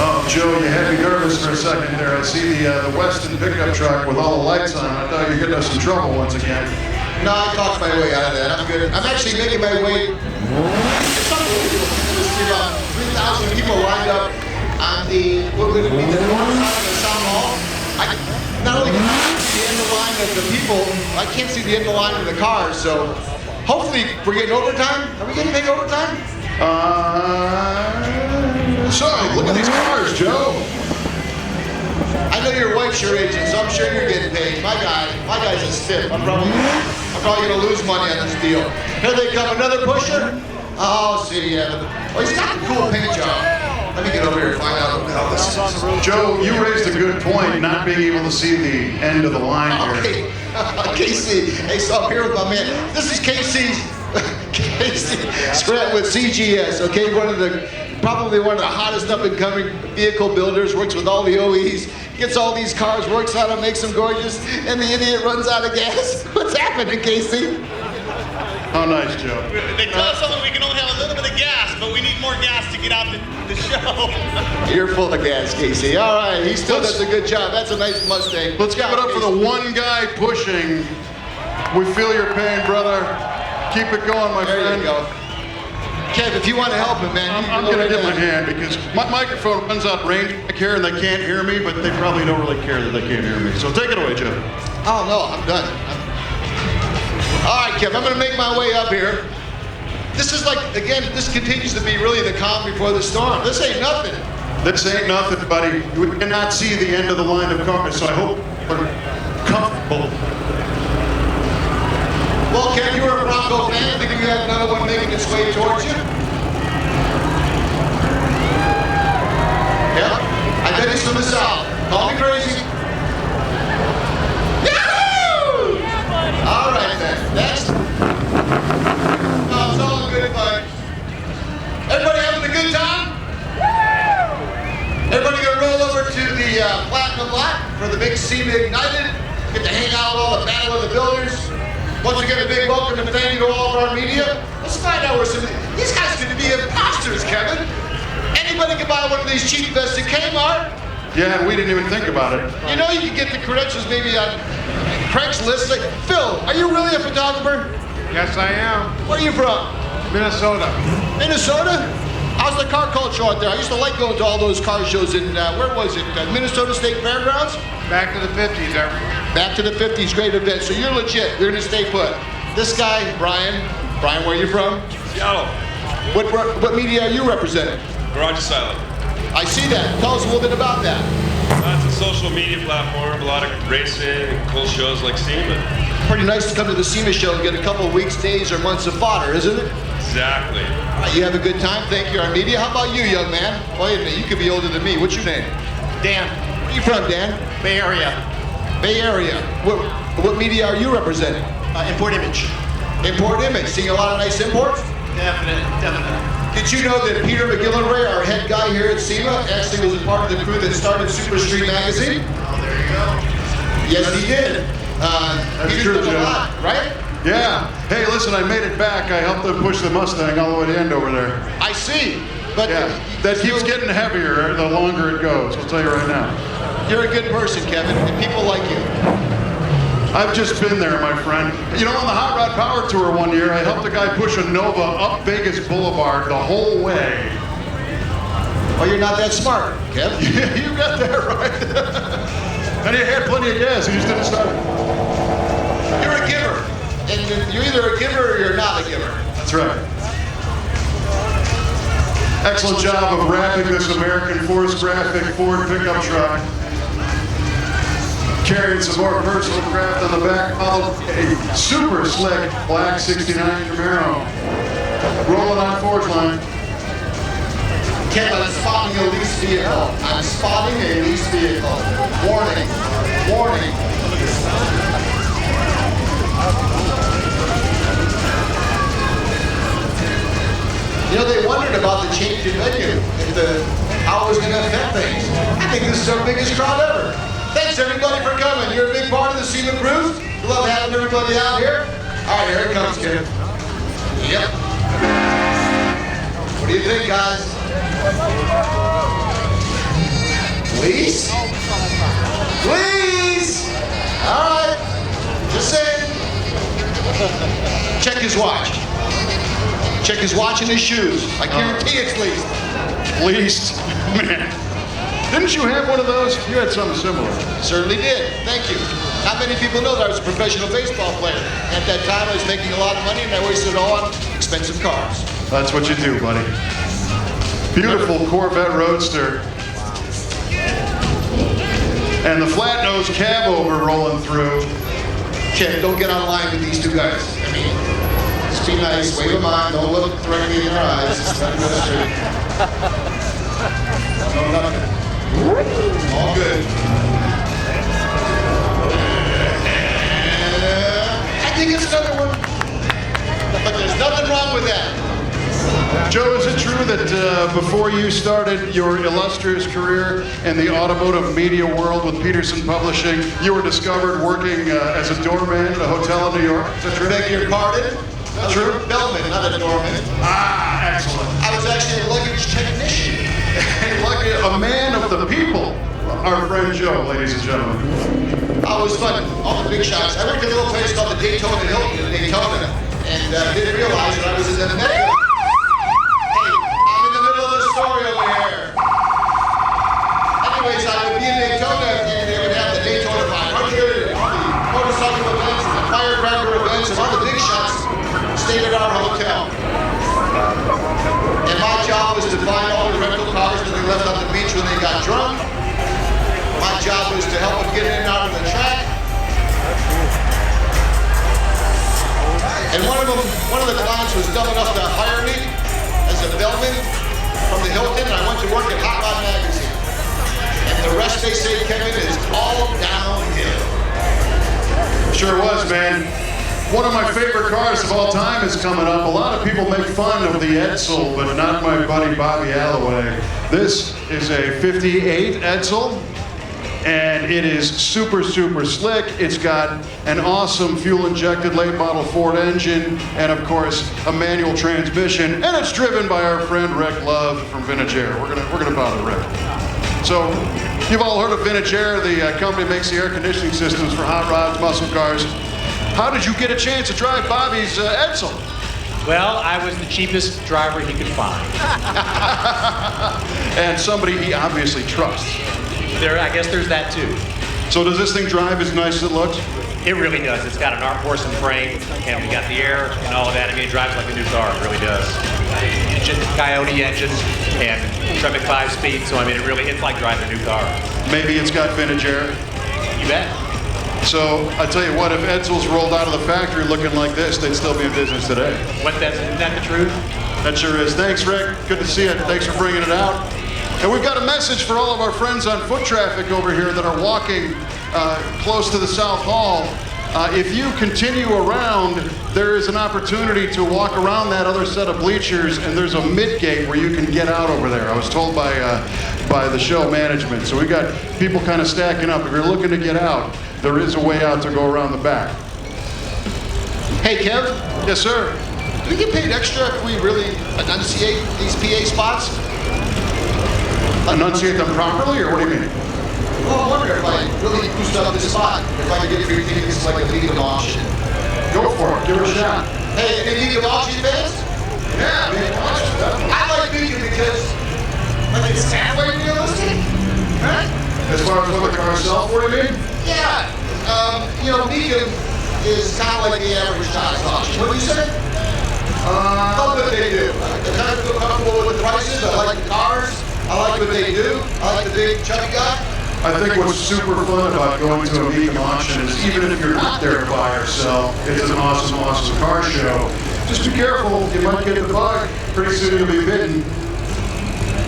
Speaker 2: Oh, Joe, you had me nervous for a second there. I see the Weston pickup truck with all the lights on. I thought you were getting us in trouble once again.
Speaker 1: No, I talked my way out of that. I'm good. I'm actually making my way. It's unbelievable. There's about 3,000 people lined up on the, what would it be, the north side of the Sound Hall. I not only can I see the end of the line of the people, I can't see the end of the line of the cars, so hopefully we're getting overtime. Are we getting paid overtime?
Speaker 2: So, look at these cars, Joe.
Speaker 1: I know your wife's your agent, so I'm sure you're getting paid. My guy's a stiff. I'm probably gonna lose money on this deal. Here they come, another pusher. Oh, see, yeah. Oh, he's got a cool paint job. Let me get over here and find out what the hell this is.
Speaker 2: Joe, you raised a good point, not being able to see the end of the line here.
Speaker 1: Okay, Casey. Hey, so I'm here with my man. This is Casey Scratt with CGS. Okay, probably one of the hottest up-and-coming vehicle builders. Works with all the OEs. Gets all these cars, works on them, makes them gorgeous, and the idiot runs out of gas. What's happening, Casey?
Speaker 2: How nice, Joe.
Speaker 15: They tell us that we can only have a little bit of gas, but we need more gas to get out the show.
Speaker 1: You're full of gas, Casey. All right, he still does a good job. That's a nice Mustang.
Speaker 2: Let's give it up for the one guy pushing. We feel your pain, brother. Keep it going, my friend.
Speaker 1: There you go. Kev, if you want to help him, man.
Speaker 2: I'm going to get my hand because my microphone runs out range back here and they can't hear me, but they probably don't really care that they can't hear me. So take it away, Joe.
Speaker 1: Oh, no, I'm done. All right, Kev, I'm going to make my way up here. This is like, again, this continues to be really the calm before the storm. This ain't nothing.
Speaker 2: This ain't nothing, buddy. We cannot see the end of the line of cars, so I hope we're comfortable.
Speaker 1: Well, Kev, you were a Bronco fan. I think you had another one making its way towards you. Yeah, I bet he's from the South. Call me crazy. Yahoo! All right, then. Next. Oh, it's all good fun. Everybody having a good time? Everybody gonna roll over to the Platinum Lot for the big SEMA Ignited. Get to hang out with all the Battle of the Builders. Once again, a big welcome and thank you to all of our media. Let's find out where these guys are going to be imposters, Kevin. Anybody can buy one of these cheap vests at Kmart.
Speaker 2: Yeah, we didn't even think about it.
Speaker 1: You know you can get the credentials maybe on Craigslist. Like, Phil, are you really a photographer?
Speaker 6: Yes, I am.
Speaker 1: Where are you from?
Speaker 6: Minnesota.
Speaker 1: Minnesota? How's the car culture out there? I used to like going to all those car shows in, where was it? Minnesota State Fairgrounds?
Speaker 6: Back to the 50s, there.
Speaker 1: Back to the 50s, great event. So you're legit. You're going to stay put. This guy, Brian. Brian, where are you from?
Speaker 17: Seattle.
Speaker 1: What media are you representing?
Speaker 17: Garage Asylum.
Speaker 1: I see that. Tell us a little bit about that.
Speaker 17: It's a social media platform. A lot of racing and cool shows like SEMA.
Speaker 1: Pretty nice to come to the SEMA show and get a couple of weeks, days, or months of fodder, isn't it?
Speaker 17: Exactly.
Speaker 1: All right, you have a good time. Thank you, our media. How about you, young man? Wait a minute. You could be older than me. What's your name?
Speaker 11: Dan.
Speaker 1: Where are you from, Dan?
Speaker 11: Bay Area.
Speaker 1: Bay Area. What media are you representing?
Speaker 11: Import Image.
Speaker 1: Import Image. Seeing a lot of nice imports?
Speaker 11: Definitely.
Speaker 1: Did you know that Peter McGillivray, our head guy here at SEMA, actually was a part of the crew that started Super Street Magazine?
Speaker 11: Oh, there you go.
Speaker 1: Yes, he did.
Speaker 2: That's true,
Speaker 1: does a
Speaker 2: Joe.
Speaker 1: lot, right?
Speaker 2: Yeah. Hey, listen, I made it back. I helped them push the Mustang all the way to the end over there.
Speaker 1: I see. But
Speaker 2: yeah, that keeps getting heavier the longer it goes. I'll tell you right now.
Speaker 1: You're a good person, Kevin, and people like you.
Speaker 2: I've just been there, my friend. You know, on the Hot Rod Power Tour one year, I helped a guy push a Nova up Vegas Boulevard the whole way.
Speaker 1: Well, you're not that smart, Kev.
Speaker 2: Yeah, you got that right. And he had plenty of gas. He just didn't start.
Speaker 1: You're a giver. And you're either a giver or you're not a giver.
Speaker 2: That's right. Excellent job of wrapping this American Force graphic Ford pickup truck. Carrying some more personal craft on the back, followed a super slick black 69 Camaro. Rolling on Forge line.
Speaker 1: Kev, I'm spotting a lease vehicle. I'm spotting a lease vehicle. Warning. Warning. You know, they wondered about the change in venue, how it was going to affect things. I think this is our biggest crowd ever. Thanks everybody for coming. You're a big part of the SEMA cruise. We love having everybody out here. All right, here it comes, kid. Yep. What do you think, guys? Please? Please? All right. Just saying. Check his watch. Check his watch and his shoes. I guarantee it's leased.
Speaker 2: Leased? Man. Didn't you have one of those? You had something similar.
Speaker 1: Certainly did. Thank you. Not many people know that I was a professional baseball player. At that time, I was making a lot of money and I wasted it all on expensive cars.
Speaker 2: That's what you do, buddy. Beautiful Corvette Roadster. And the flat-nosed cab over rolling through.
Speaker 1: Kid, don't get online with these two guys. I mean, just be nice, wave them on, don't look directly in their eyes. It's not good straight. No, nothing. All good. I think it's another one. But there's nothing wrong with that.
Speaker 2: Joe, is it true that before you started your illustrious career in the automotive media world with Peterson Publishing, you were discovered working as a doorman at a hotel in New York? Is that true?
Speaker 1: Beg your pardon?
Speaker 2: That's true?
Speaker 1: Bellman, not a doorman.
Speaker 2: Ah, excellent.
Speaker 1: I was actually a luggage technician.
Speaker 2: A man of the people. Our friend Joe, ladies and gentlemen.
Speaker 1: Oh, it was fun. All the big shots. I worked at a little place called the Daytona Hilton in Daytona, and didn't realize that I was in the mecca. Hey, I'm in the middle of the story over here. Anyways, I would be in Daytona, and they would have the Daytona 500, and all the motorcycle events, and the firecracker events, and all the big shots stayed at our hotel. And my job was to find all the rental cars that they left on the beach when they got drunk. My job was to help them get in and out of the track. And one of the clients was dumb enough to hire me as a bellman from the Hilton, and I went to work at Hot Rod Magazine. And the rest, they say, Kevin, is all downhill.
Speaker 2: Sure was, man. One of my favorite cars of all time is coming up. A lot of people make fun of the Edsel, but not my buddy Bobby Alloway. This is a 58 Edsel. And it is super, super slick. It's got an awesome fuel-injected late-model Ford engine, and of course, a manual transmission. And it's driven by our friend Rick Love from Vintage Air. We're gonna bother Rick. So, you've all heard of Vintage Air. The company makes the air conditioning systems for hot rods, muscle cars. How did you get a chance to drive Bobby's Edsel?
Speaker 18: Well, I was the cheapest driver he could find.
Speaker 2: And somebody he obviously trusts.
Speaker 18: I guess there's that too.
Speaker 2: So does this thing drive as nice as it looks?
Speaker 18: It really does. It's got an arm-porcelain frame, and we got the air and all of that. I mean, it drives like a new car. It really does. Coyote engine and Tremec 5-speed. So I mean, it's like driving a new car.
Speaker 2: Maybe it's got vintage air.
Speaker 18: You bet.
Speaker 2: So I tell you what, if Edsels rolled out of the factory looking like this, they'd still be in business today.
Speaker 18: Isn't that the truth?
Speaker 2: That sure is. Thanks, Rick. Good to see you. Thanks for bringing it out. And we've got a message for all of our friends on foot traffic over here that are walking close to the South Hall. If you continue around, there is an opportunity to walk around that other set of bleachers, and there's a mid-gate where you can get out over there. I was told by the show management. So we got people kind of stacking up. If you're looking to get out, there is a way out to go around the back.
Speaker 1: Hey, Kev.
Speaker 2: Yes, sir.
Speaker 1: Do we get paid extra if we really enunciate these PA spots?
Speaker 2: Enunciate them properly, or what do you mean?
Speaker 1: Well, I wonder if I really boost up this spot, if I could get free tickets like a League of Auction.
Speaker 2: Go for it. Give it a shot.
Speaker 1: Hey, any League of Auction fans?
Speaker 2: Yeah, League of Auction.
Speaker 1: I like League because it's halfway realistic. Right?
Speaker 2: As far as what the cars sell for, you mean?
Speaker 1: Yeah. League is kind of like the average Dodge auction. What do you say? Love what they do. I kind of feel comfortable with the prices. I like the cars. I like what they do. I like the big chubby guy.
Speaker 2: I think what's super fun about going to a Leica auction is even if you're not there to buy or sell, it's an awesome, awesome car show. Just be careful, you might get the bug. Pretty soon you'll be bitten.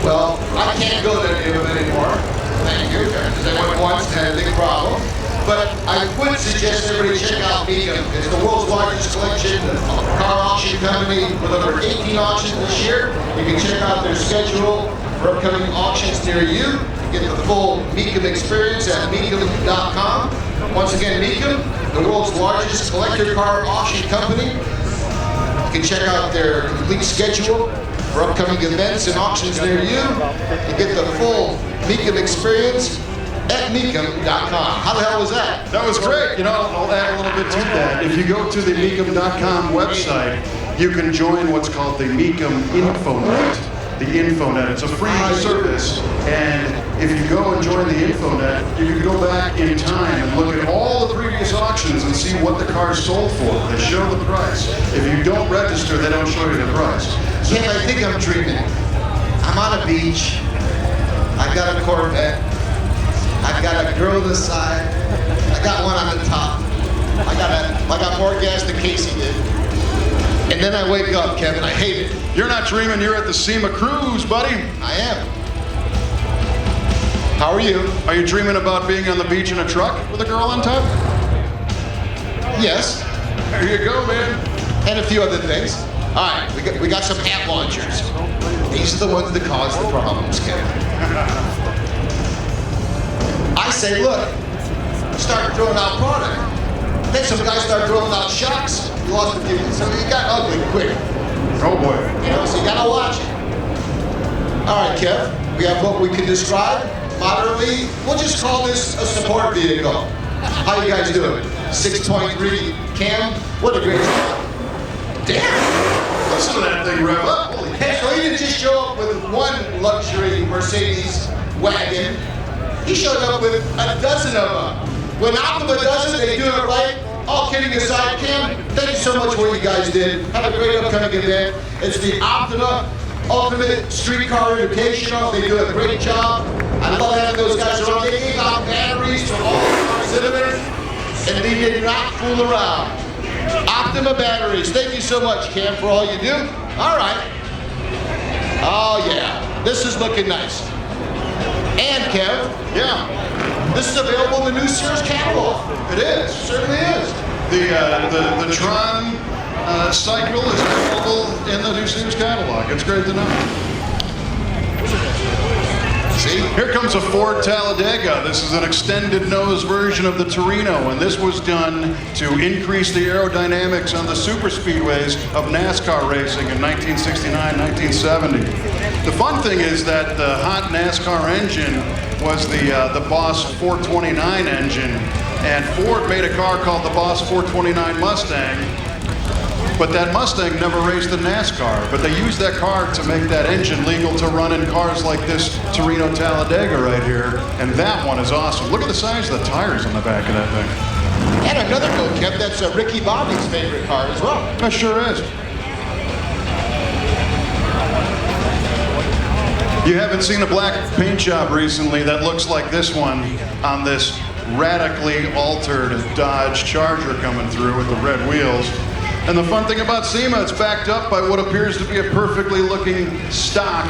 Speaker 1: Well, I can't go to any of them anymore. Thank you, because I went once and had a big problem. But I would suggest everybody check out Beacon. It's the world's largest collection of car auction company with over 18 auctions this year. You can check out their schedule for upcoming auctions near you. Get the full Meekum experience at Meekum.com. Once again, Meekum, the world's largest collector car auction company. You can check out their complete schedule for upcoming events and auctions near you. You get the full Meekum experience at Meekum.com. How the hell was that?
Speaker 2: That was great. You know, I'll add a little bit to that. If you go to the Meekum.com website, you can join what's called the Meekum Infonet. The Infonet. It's a free service, and if you go and join the Infonet, you can go back in time and look at all the previous auctions and see what the cars sold for. They show the price. If you don't register, they don't show you the price.
Speaker 1: Ken, I think I'm dreaming. I'm on a beach. I got a Corvette. I got a girl on the side. I got one on the top. I got more gas than Casey did. And then I wake up, Kevin. I hate it.
Speaker 2: You're not dreaming. You're at the SEMA cruise, buddy.
Speaker 1: I am. How are you?
Speaker 2: Are you dreaming about being on the beach in a truck with a girl on top?
Speaker 1: Yes.
Speaker 2: There you go, man.
Speaker 1: And a few other things. All right, we got some app launchers. These are the ones that cause the problems, Kevin. I say, look, start throwing out product. Then some guys start throwing out shocks. You lost a few, so it got ugly quick.
Speaker 2: Oh boy.
Speaker 1: You know, so you gotta watch it. All right, Kev, we have what we can describe moderately. We'll just call this a support vehicle. How you guys doing? 6.3 cam. What a great job. Damn.
Speaker 2: Listen to that thing rev up. Holy
Speaker 1: Hey, so he didn't just show up with one luxury Mercedes wagon. He showed up with a dozen of them. When Optima does it, they do it right. All kidding aside, Kim, thank you so much for what you guys did. Have a great upcoming event. It's the Optima Ultimate Streetcar Invitational. They do a great job. I love having those guys around. They gave out batteries for all of our cylinders, and they did not fool around. Optima batteries. Thank you so much, Cam, for all you do. All right. Oh, yeah. This is looking nice. And, Kev.
Speaker 2: Yeah.
Speaker 1: This is available in the new Sears catalog.
Speaker 2: It is.
Speaker 1: Certainly is.
Speaker 2: The Tron cycle is available in the new Sears catalog. It's great to know. See, here comes a Ford Talladega. This is an extended nose version of the Torino, and this was done to increase the aerodynamics on the super speedways of NASCAR racing in 1969, 1970. The fun thing is that the hot NASCAR engine was the Boss 429 engine, and Ford made a car called the Boss 429 Mustang. But that Mustang never raced in NASCAR, but they used that car to make that engine legal to run in cars like this Torino Talladega right here, and that one is awesome. Look at the size of the tires on the back of that thing.
Speaker 1: And another go, Kev, that's Ricky Bobby's favorite car as well.
Speaker 2: That sure is. You haven't seen a black paint job recently that looks like this one on this radically altered Dodge Charger coming through with the red wheels. And the fun thing about SEMA, it's backed up by what appears to be a perfectly looking stock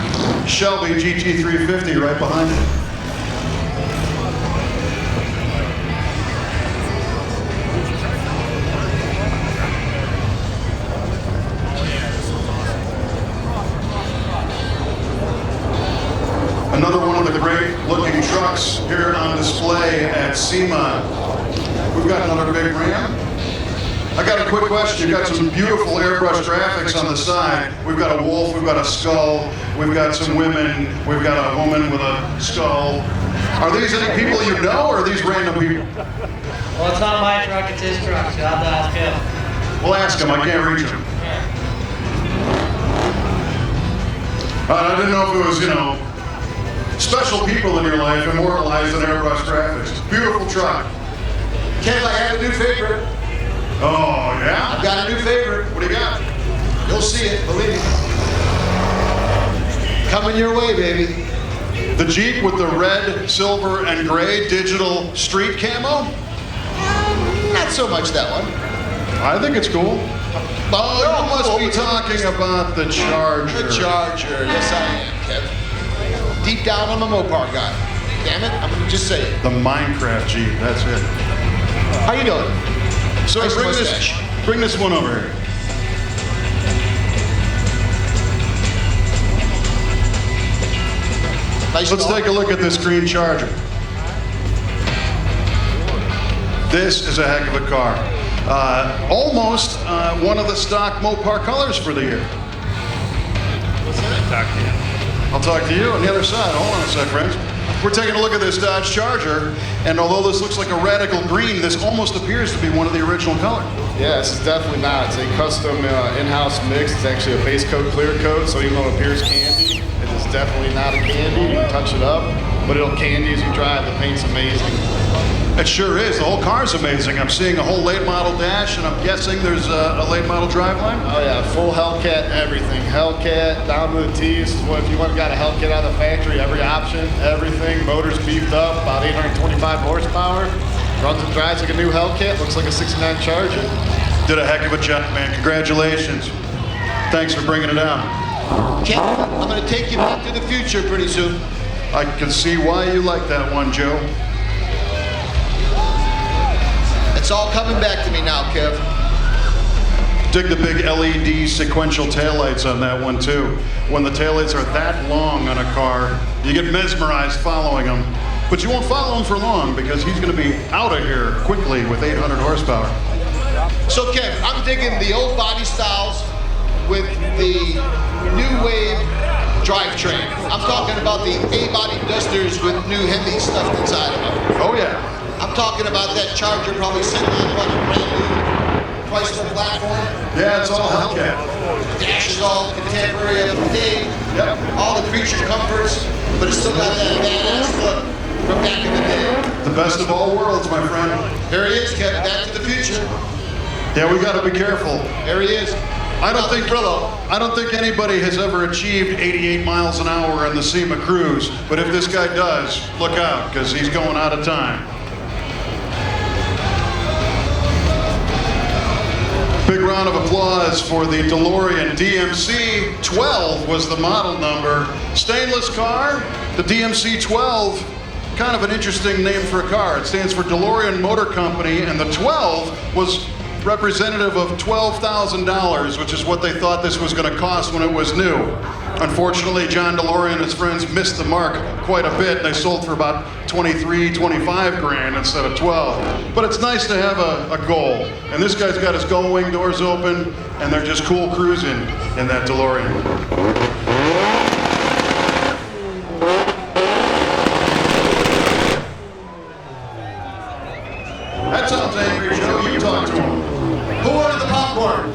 Speaker 2: Shelby GT350 right behind it. Another one of the great looking trucks here on display at SEMA. We've got another big Ram. I got a quick question. You've got some beautiful airbrush graphics on the side. We've got a wolf, we've got a skull, we've got some women, we've got a woman with a skull. Are these any people you know, or are these random people?
Speaker 13: Well, it's not my truck, it's his truck, so I'll have to ask him.
Speaker 2: We'll ask him, I can't reach him. I didn't know if it was, you know, special people in your life immortalized in airbrush graphics. Beautiful truck.
Speaker 1: Kev, I have a new favorite.
Speaker 2: Oh, yeah?
Speaker 1: I've got a new favorite.
Speaker 2: What do you got?
Speaker 1: You'll see it, believe me. Coming your way, baby.
Speaker 2: The Jeep with the red, silver, and gray digital street camo?
Speaker 1: Not so much that one.
Speaker 2: I think it's cool. Oh, you must be talking about the Charger.
Speaker 1: The Charger, yes I am, Kev. deep down I'm a Mopar guy. Damn it, I'm gonna just say it.
Speaker 2: The Minecraft Jeep, that's it.
Speaker 1: How you doing?
Speaker 2: So
Speaker 1: Nice mustache.
Speaker 2: bring this one over here.
Speaker 1: Nice
Speaker 2: Let's
Speaker 1: dog.
Speaker 2: take a look at this green Charger. This is a heck of a car. Almost one of the stock Mopar colors for the year. I'll talk to you on the other side. Hold on a sec, friends. We're taking a look at this Dodge Charger, and although this looks like a radical green, this almost appears to be one of the original colors.
Speaker 19: Yeah, this is definitely not. It's a custom in-house mix. It's actually a base coat, clear coat, so even though it appears candy, it is definitely not a candy. You can touch it up, but it'll candy as you drive. The paint's amazing.
Speaker 2: It sure is. The whole car's amazing. I'm seeing a whole late model dash, and I'm guessing there's a late model driveline.
Speaker 19: Oh yeah, full Hellcat, everything. Hellcat down to the T. This is what if you want to got a Hellcat out of the factory, every option, everything. Motor's beefed up, about 825 horsepower. Runs and drives like a new Hellcat. Looks like a '69 Charger.
Speaker 2: Did a heck of a job, man. Congratulations. Thanks for bringing it down.
Speaker 1: Kevin, I'm gonna take you back to the future pretty soon.
Speaker 2: I can see why you like that one, Joe.
Speaker 1: It's all coming back to me now, Kev.
Speaker 2: Dig the big LED sequential taillights on that one too. When the taillights are that long on a car, you get mesmerized following them. But you won't follow him for long because he's going to be out of here quickly with 800 horsepower.
Speaker 1: So Kev, I'm digging the old body styles with the new wave drivetrain. I'm talking about the A-body dusters with new Hemi stuff inside of them.
Speaker 2: Oh yeah.
Speaker 1: I'm talking about that Charger probably sitting on a brand new Chrysler platform.
Speaker 2: Yeah, it's all Hellcat.
Speaker 1: Dash is all contemporary of the day.
Speaker 2: Yep.
Speaker 1: All the creature comforts, but it's still got that badass look from back in the day.
Speaker 2: The best of all worlds, my friend.
Speaker 1: Here he is, Kevin, back to the future.
Speaker 2: Yeah, we got to be careful.
Speaker 1: There he is.
Speaker 2: I don't think anybody has ever achieved 88 miles an hour in the SEMA Cruise, but if this guy does, look out, because he's going out of time. Big round of applause for the DeLorean DMC 12 was the model number. Stainless car, the DMC 12, kind of an interesting name for a car. It stands for DeLorean Motor Company, and the 12 was representative of $12,000, which is what they thought this was going to cost when it was new. Unfortunately, John DeLorean and his friends missed the mark quite a bit. They sold for about 23, 25 grand instead of 12. But it's nice to have a goal. And this guy's got his gull wing doors open, and they're just cool cruising in that DeLorean. That sounds angry, Joe. You talk to him.
Speaker 1: Who ordered the popcorn?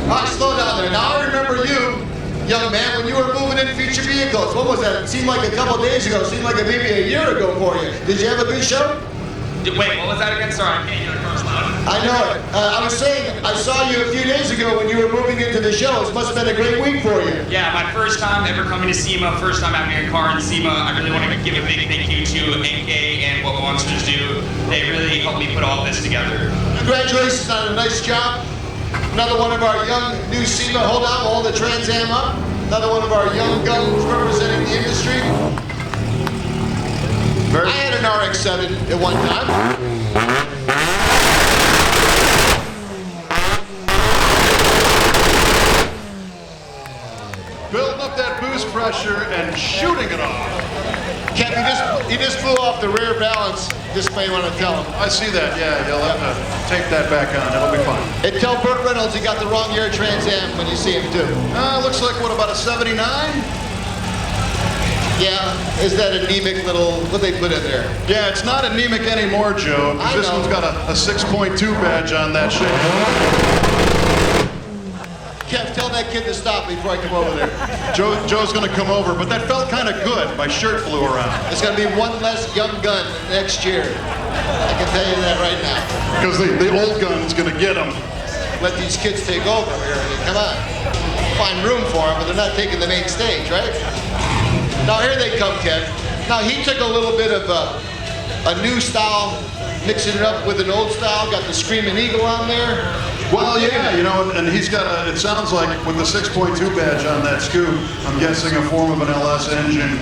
Speaker 1: All right, slow down there. Now I remember you, young man, when you were moving in future vehicles. What was that? It seemed like a couple days ago. It seemed like maybe a year ago for you. Did you have a good show?
Speaker 7: Wait, what was that again? Sorry, I can't hear the first loud.
Speaker 1: I know it. I was saying, I saw you a few days ago when you were moving into the show. It must have been a great week for you.
Speaker 7: Yeah, my first time ever coming to SEMA, first time having a car in SEMA. I really want to give a big thank you to NK and what Monsters do. They really helped me put all this together.
Speaker 1: Congratulations on a nice job. Another one of our young new SEMA. Hold on, we'll hold the Trans Am up. Another one of our young guns representing the industry. I had an RX-7 at one time.
Speaker 2: Building up that boost pressure and shooting it off.
Speaker 1: Kev, he just flew off the rear balance. Just may want to tell him.
Speaker 2: I see that, yeah. You'll have to tape that back on. It'll be fun.
Speaker 1: And tell Burt Reynolds he got the wrong year Trans Am when you see him too.
Speaker 2: Looks like, what, about a 79?
Speaker 1: Yeah, is that anemic little, what they put in there?
Speaker 2: Yeah, it's not anemic anymore, Joe, because this one's got a 6.2 badge on that shit.
Speaker 1: Kev, tell that kid to stop before I come over there.
Speaker 2: Joe's gonna come over, but that felt kind of good. My shirt flew around.
Speaker 1: It's gonna be one less young gun next year. I can tell you that right now.
Speaker 2: Because the old gun's gonna get them.
Speaker 1: Let these kids take over here. I mean, come on. Find room for them, but they're not taking the main stage, right? Now here they come, Kev. Now he took a little bit of a new style, mixing it up with an old style, got the Screaming Eagle on there.
Speaker 2: Well, yeah, you know, and he's got a, it sounds like with the 6.2 badge on that scoop, I'm guessing a form of an LS engine.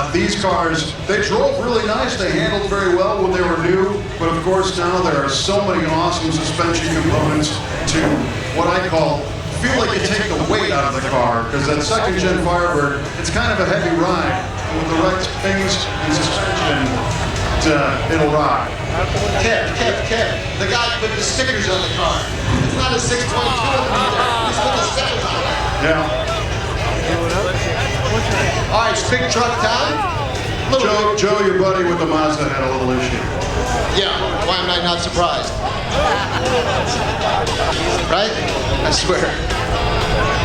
Speaker 2: These cars, they drove really nice, they handled very well when they were new, but of course now there are so many awesome suspension components to what I call, feel like you take the weight out of the car, because that second gen Firebird, it's kind of a heavy ride, and with the right springs and suspension, it'll rock.
Speaker 1: Kev, the guy put the stickers on the car. It's not a 6.2 either. He's put the stickers on it.
Speaker 2: Yeah.
Speaker 1: All right, it's big truck time.
Speaker 2: Joe, your buddy with the Mazda had a little issue.
Speaker 1: Yeah, why am I not surprised? Right? I swear.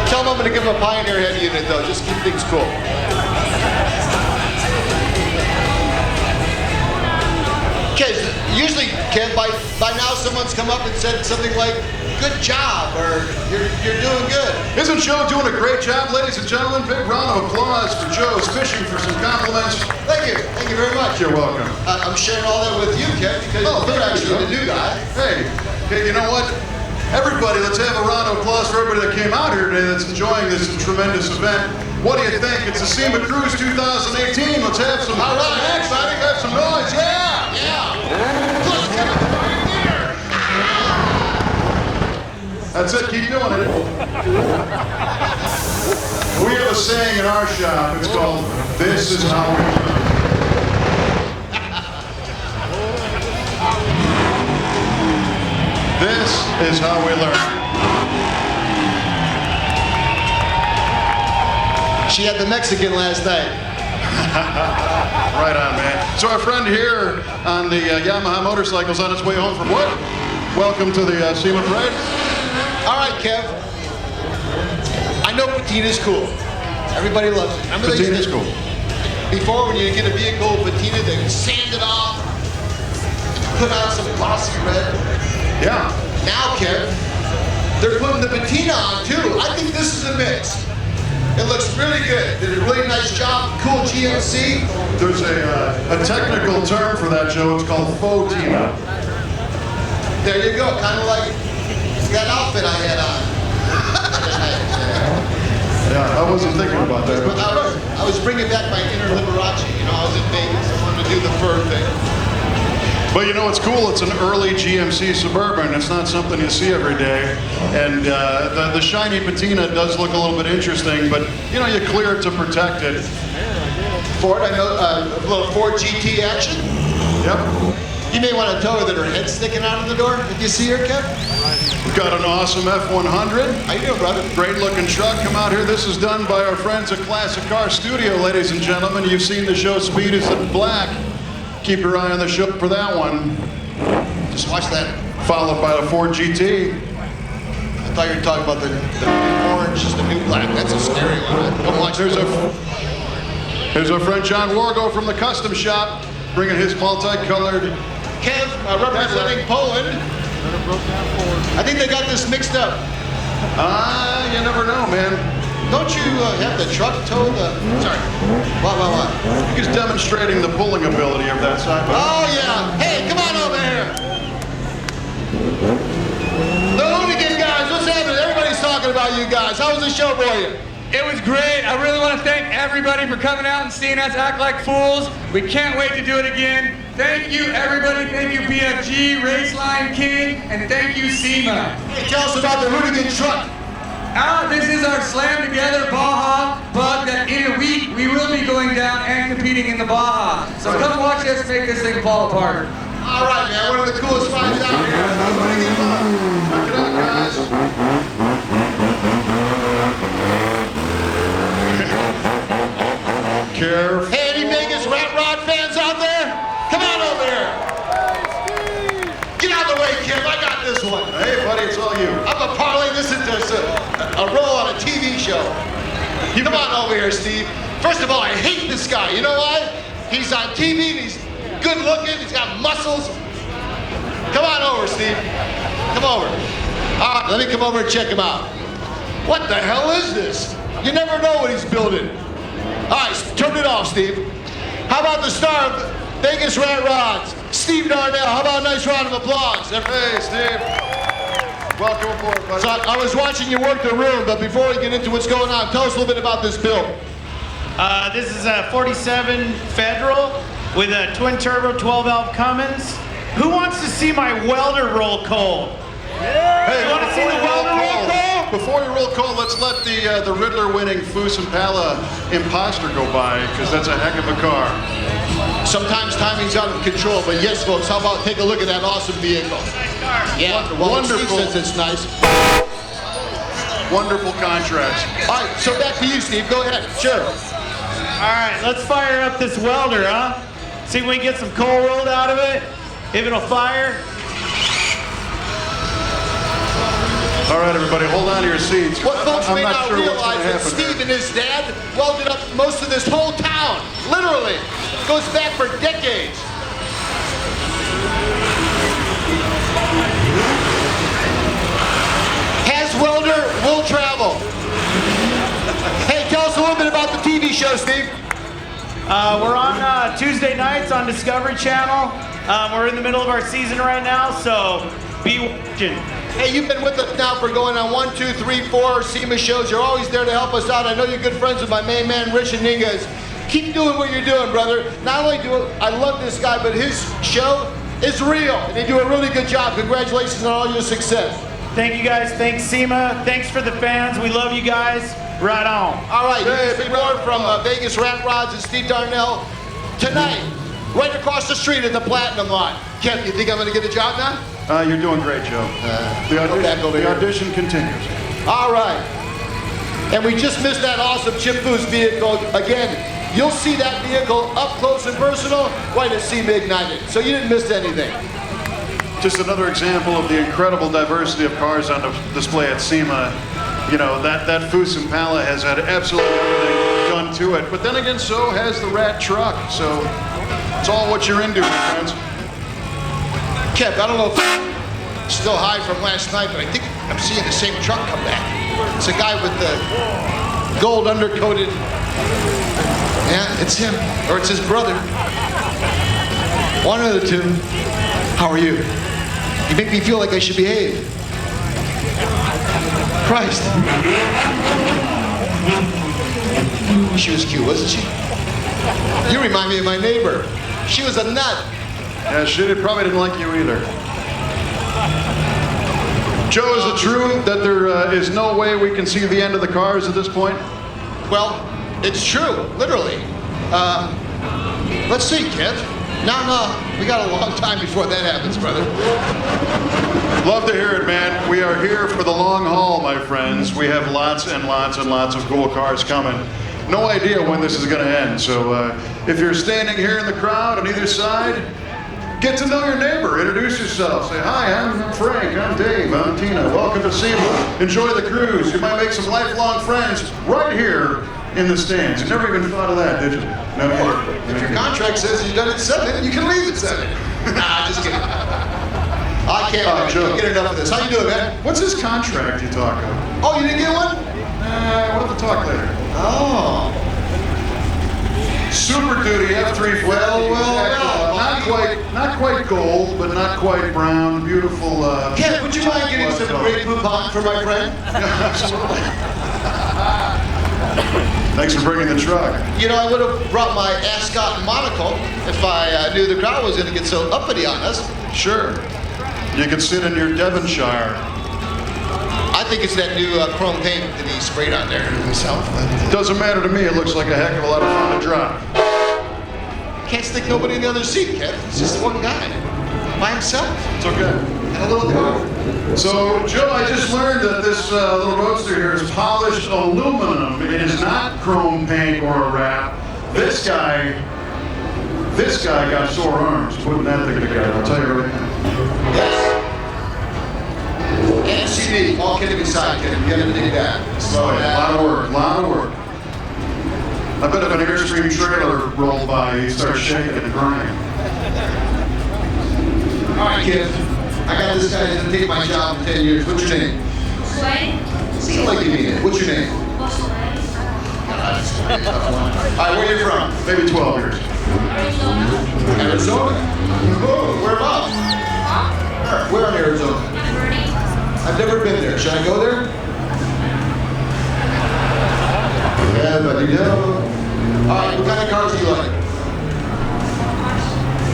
Speaker 1: Tell him I'm going to give him a Pioneer head unit, though. Just keep things cool. Okay, usually, Ken, by now someone's come up and said something like, good job, or you're doing good.
Speaker 2: Isn't Joe doing a great job, ladies and gentlemen? Big round of applause for Joe's fishing for some compliments.
Speaker 1: Thank you very much.
Speaker 2: You're welcome.
Speaker 1: I'm sharing all that with you, Ken, because you're actually the new guy.
Speaker 2: Hey, you know what? Everybody, let's have a round of applause for everybody that came out here today that's enjoying this tremendous event. What do you think? It's the SEMA Cruise 2018. Let's have some
Speaker 1: all right, everybody.
Speaker 2: Have some noise, yeah! That's it, keep doing it. We have a saying in our shop, it's called, this is how we learn. This is how we learn.
Speaker 1: She had the Mexican last night.
Speaker 2: Right on, man. So our friend here on the Yamaha motorcycle's on his way home from work. Welcome to the SEMA parade.
Speaker 1: All right, Kev. I know patina's cool. Everybody loves it. Remember
Speaker 2: Patina's cool.
Speaker 1: Before, when you get a vehicle patina, they sand it off, put on some glossy red.
Speaker 2: Yeah.
Speaker 1: Now, Kev, they're putting the patina on too. I think this is a mix. It looks really good. Did a really nice job. Cool GMC.
Speaker 2: There's a technical term for that, Joe. It's called faux tina.
Speaker 1: There you go. Kind of like that outfit I had on.
Speaker 2: Yeah, I wasn't thinking about that.
Speaker 1: But I was bringing back my inner Liberace. You know, I was in Vegas. I wanted to do the fur thing.
Speaker 2: But you know what's cool? It's an early GMC Suburban. It's not something you see every day. And the shiny patina does look a little bit interesting, but you know, you clear it to protect it.
Speaker 1: Ford, I know, a little Ford GT action.
Speaker 2: Yep.
Speaker 1: You may want to tell her that her head's sticking out of the door if you see her, Kev.
Speaker 2: We've got an awesome F100.
Speaker 1: How you doing, brother?
Speaker 2: Great looking truck. Come out here. This is done by our friends at Classic Car Studio, ladies and gentlemen. You've seen the show Speed is in Black. Keep your eye on the show for that one.
Speaker 1: Just watch that.
Speaker 2: Followed by the Ford GT.
Speaker 1: I thought you were talking about the new orange is the new black. That's a scary one. Don't watch.
Speaker 2: Here's our friend John Wargo from the Custom Shop, bringing his multicolored.
Speaker 1: Kev, representing Poland. I think they got this mixed up.
Speaker 2: You never know, man.
Speaker 1: Don't you have the truck tow the... Sorry. What?
Speaker 2: He's demonstrating the pulling ability of that side.
Speaker 1: Oh, yeah. Hey, come on over here. The hooligan guys, what's happening? Everybody's talking about you guys. How was the show for you?
Speaker 20: It was great. I really want to thank everybody for coming out and seeing us act like fools. We can't wait to do it again. Thank you, everybody. Thank you, BFG, Raceline King, and thank you, SEMA.
Speaker 1: Hey, tell us about the hooligan truck.
Speaker 20: This is our Slam Together Baja bug that in a week we will be going down and competing in the Baja. So come watch us make this thing fall apart.
Speaker 1: All right, man. One of the coolest rides out here. Check it out, guys.
Speaker 2: Careful.
Speaker 1: Hey, any Vegas Rat Rod fans out there? Come on over here. Get out of the way, Kim. I got this one.
Speaker 2: Hey, buddy, it's all you.
Speaker 1: I'm a parlay this into a role on a TV show. Come on over here, Steve. First of all, I hate this guy. You know why? He's on TV, and he's good looking, he's got muscles. Come on over, Steve. Come over. All right, let me come over and check him out. What the hell is this? You never know what he's building. All right, turn it off, Steve. How about the star of Vegas Rat Rods, Steve Darnell? How about a nice round of applause?
Speaker 2: Hey, Steve. Welcome aboard, buddy.
Speaker 1: So I was watching you work the room, but before we get into what's going on, tell us a little bit about this build.
Speaker 11: This is a 47 Federal with a twin turbo 12-valve Cummins. Who wants to see my welder roll coal?
Speaker 2: Hey,
Speaker 11: you want to see the welder roll coal?
Speaker 2: Before you roll call, let's let the Riddler-winning Foos Impala Imposter go by, because that's a heck of a car.
Speaker 1: Sometimes timing's out of control, but yes, folks, how about take a look at that awesome vehicle? Yeah,
Speaker 2: Wonderful.
Speaker 1: Steve says it's nice.
Speaker 2: Wonderful contrast.
Speaker 1: All right, so back to you, Steve. Go ahead. Sure.
Speaker 11: All right, let's fire up this welder, huh? See if we can get some coal rolled out of it. If it'll fire.
Speaker 2: All right, everybody, hold on to your seats.
Speaker 1: What folks may not
Speaker 2: sure what's
Speaker 1: realize
Speaker 2: gonna
Speaker 1: that
Speaker 2: happen
Speaker 1: Steve
Speaker 2: here.
Speaker 1: and his dad welded up most of this whole town. Literally. Goes back for decades. Has welder, will travel. Hey, tell us a little bit about the TV show, Steve.
Speaker 11: We're on Tuesday nights on Discovery Channel. We're in the middle of our season right now, so be watching.
Speaker 1: Hey, you've been with us now for going on 1, 2, 3, 4 SEMA shows. You're always there to help us out. I know you're good friends with my main man, Rich and Ningas. Keep doing what you're doing, brother. Not only do I love this guy, but his show is real, and they do a really good job. Congratulations on all your success.
Speaker 11: Thank you guys. Thanks, SEMA. Thanks for the fans. We love you guys. Right on.
Speaker 1: All right, big more from Vegas Rat Rods and Steve Darnell tonight, right across the street at the Platinum Lot. Kev, you think I'm going to get a job now?
Speaker 2: You're doing great, Joe. The audition continues.
Speaker 1: All right. And we just missed that awesome Chip Foos vehicle. Again, you'll see that vehicle up close and personal right at SEMA Ignited. So you didn't miss anything.
Speaker 2: Just another example of the incredible diversity of cars on display at SEMA. You know, that Foos Impala has had absolutely everything done to it. But then again, so has the Rat truck. So it's all what you're into, my friends.
Speaker 1: Kev, I don't know if it's still high from last night, but I think I'm seeing the same truck come back. It's a guy with the gold undercoated. Yeah, it's him, or it's his brother. One of the two. How are you? You make me feel like I should behave. Christ. She was cute, wasn't she? You remind me of my neighbor. She was a nut.
Speaker 2: Yeah, she probably didn't like you either. Joe, is it true that there is no way we can see the end of the cars at this point?
Speaker 1: Well, it's true, literally. Let's see, Kev. No, we got a long time before that happens, brother.
Speaker 2: Love to hear it, man. We are here for the long haul, my friends. We have lots and lots and lots of cool cars coming. No idea when this is going to end, so if you're standing here in the crowd on either side, get to know your neighbor, introduce yourself. Say, hi, I'm Frank, I'm Dave, I'm Tina. Welcome to SEMA. Enjoy the cruise. You might make some lifelong friends right here in the stands. You never even thought of that, did you? No,
Speaker 1: if your contract says you've done it 7, you can leave at 7. Nah, just kidding. I can't get enough of this. How you doing, man?
Speaker 2: What's this contract you talk of?
Speaker 1: Oh, you didn't get one?
Speaker 2: We'll have to talk later.
Speaker 1: Oh.
Speaker 2: Super Duty F350.
Speaker 1: Well.
Speaker 2: Not quite gold, but not quite brown. Beautiful.
Speaker 1: Ken, would you mind getting some great poupon for my friend?
Speaker 2: Absolutely. Thanks for bringing the truck.
Speaker 1: You know, I would have brought my ascot and monocle if I knew the crowd was going to get so uppity on us.
Speaker 2: Sure. You could sit in your Devonshire.
Speaker 1: I think it's that new chrome paint that he sprayed on there himself.
Speaker 2: Doesn't matter to me. It looks like a heck of a lot of fun to drive.
Speaker 1: Can't stick nobody in the other seat, Kev. It's just one guy by himself.
Speaker 2: It's okay.
Speaker 1: And a little car.
Speaker 2: So, Joe, I just learned that this little roadster here is polished aluminum. It is not chrome paint or a wrap. This guy got sore arms putting that thing together. I'll tell you right now.
Speaker 1: Yes. And CD, all kidding aside, Kev, you gotta dig that. Slow
Speaker 2: A lot of work. I bet if an Airstream trailer rolled by, he'd start shaking and crying.
Speaker 1: All right, Kev. I got this guy that's gonna take my job in 10 years. What's your name? Seems like you mean it. What's your name? All right, where are you from?
Speaker 2: Maybe 12 years.
Speaker 1: Arizona? Oh, whereabouts? Where in Arizona? I've never been there. Should I go there? Yeah, but you know. All right, what kind of cars do you like?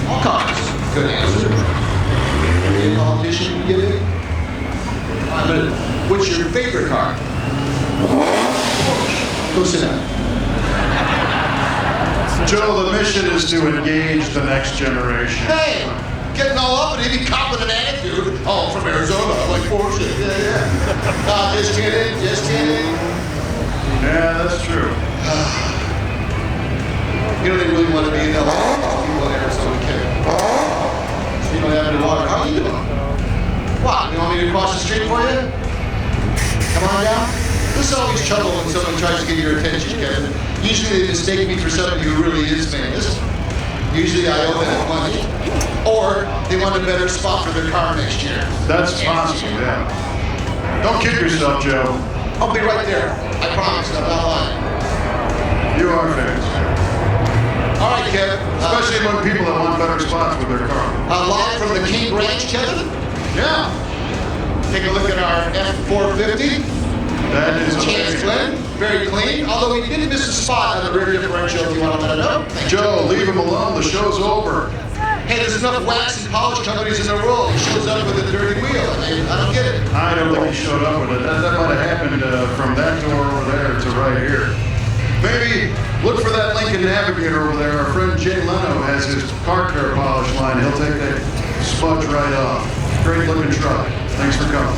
Speaker 1: All cars. Good answer. Any politician you get in? All right, but what's your favorite car? Go sit down.
Speaker 2: Joe, the mission is to engage the next generation.
Speaker 1: Hey, getting all up and any competent attitude. Oh, from Arizona, like Porsche. Yeah. No, just kidding, just kidding.
Speaker 2: Yeah, that's true.
Speaker 1: You know they really want to be in LA. People in Arizona kid. So you don't have any water. How are you doing? What? You want me to cross the street for you? Come on down. This is always trouble when someone tries to get your attention, Kevin. Usually they mistake me for somebody who really is famous. Usually I owe them money. Or they want a better spot for their car next year.
Speaker 2: That's possible, yeah. Don't kid yourself, Joe.
Speaker 1: I'll be right there. I promise. I'm not lying.
Speaker 2: You are famous.
Speaker 1: All right, Kevin.
Speaker 2: Especially among people that want better spots with their car.
Speaker 1: Live from the King Ranch, Kevin?
Speaker 2: Yeah.
Speaker 1: Take a look at our F450.
Speaker 2: That is
Speaker 1: Chance Glenn, very clean. Although he did miss a spot on the rear differential, if you want to let him know.
Speaker 2: Joe, leave him alone. The show's over.
Speaker 1: Hey, there's enough wax and polish companies in the world. He shows up with a dirty wheel. I mean, I don't get it.
Speaker 2: I don't think he showed up with it. That might have happened from that door over there to right here. Maybe look for that Lincoln Navigator over there. Our friend Jay Leno has his car care polish line. He'll take that smudge right off. Great looking truck. Thanks for coming.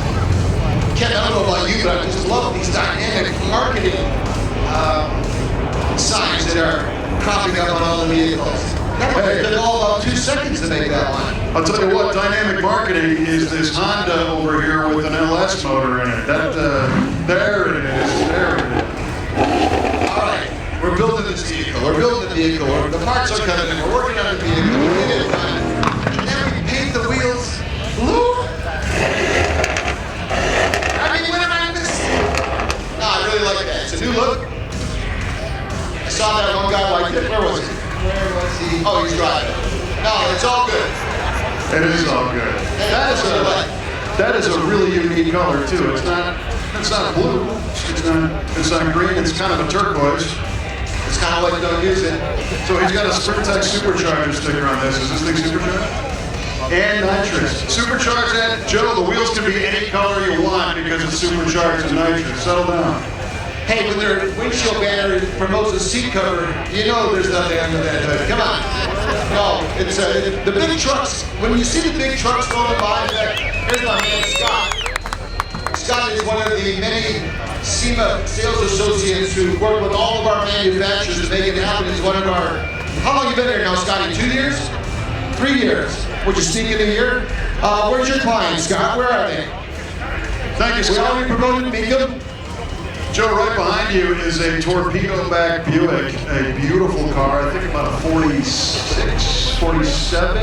Speaker 1: Ken, I don't know about you, but I just love these dynamic marketing signs that are cropping up on all the vehicles. It took all about 2 seconds to make that one.
Speaker 2: I'll tell you what, dynamic marketing is this Honda over here with an LS motor in it. There it is. There it is.
Speaker 1: All right, we're building this vehicle. We're building the vehicle. The parts are coming in. We're working on the vehicle. We get it done. And then we paint the wheels blue. I mean, what am I missing? No, I really like that. It's a new look. I saw that one guy like it. Where was he? Oh, he's driving. No, it's all good.
Speaker 2: It is all good. That is a really unique color too. It's not blue. It's not green. It's kind of a turquoise.
Speaker 1: It's kind of like don't use it.
Speaker 2: So he's got a Sprintech supercharger sticker on this. Is this thing supercharged? And nitrous. Supercharged that, Joe, the wheels can be any color you want because it's supercharged and nitrous. Settle down.
Speaker 1: Hey, when their windshield banner promotes a seat cover, you know there's nothing under that hood. Come on. No, it's the big trucks. When you see the big trucks going by, here's my man Scott. Scott is one of the many SEMA sales associates who work with all of our manufacturers to make it happen. He's one of our. How long you been here now, Scotty? 2 years? 3 years. Would you sneak in a year? Where's your clients, Scott? Where are they?
Speaker 2: Thank you, Scott.
Speaker 1: We already promoted Meekum.
Speaker 2: Joe, right behind you is a torpedo back Buick, a beautiful car. I think about a 46, 47.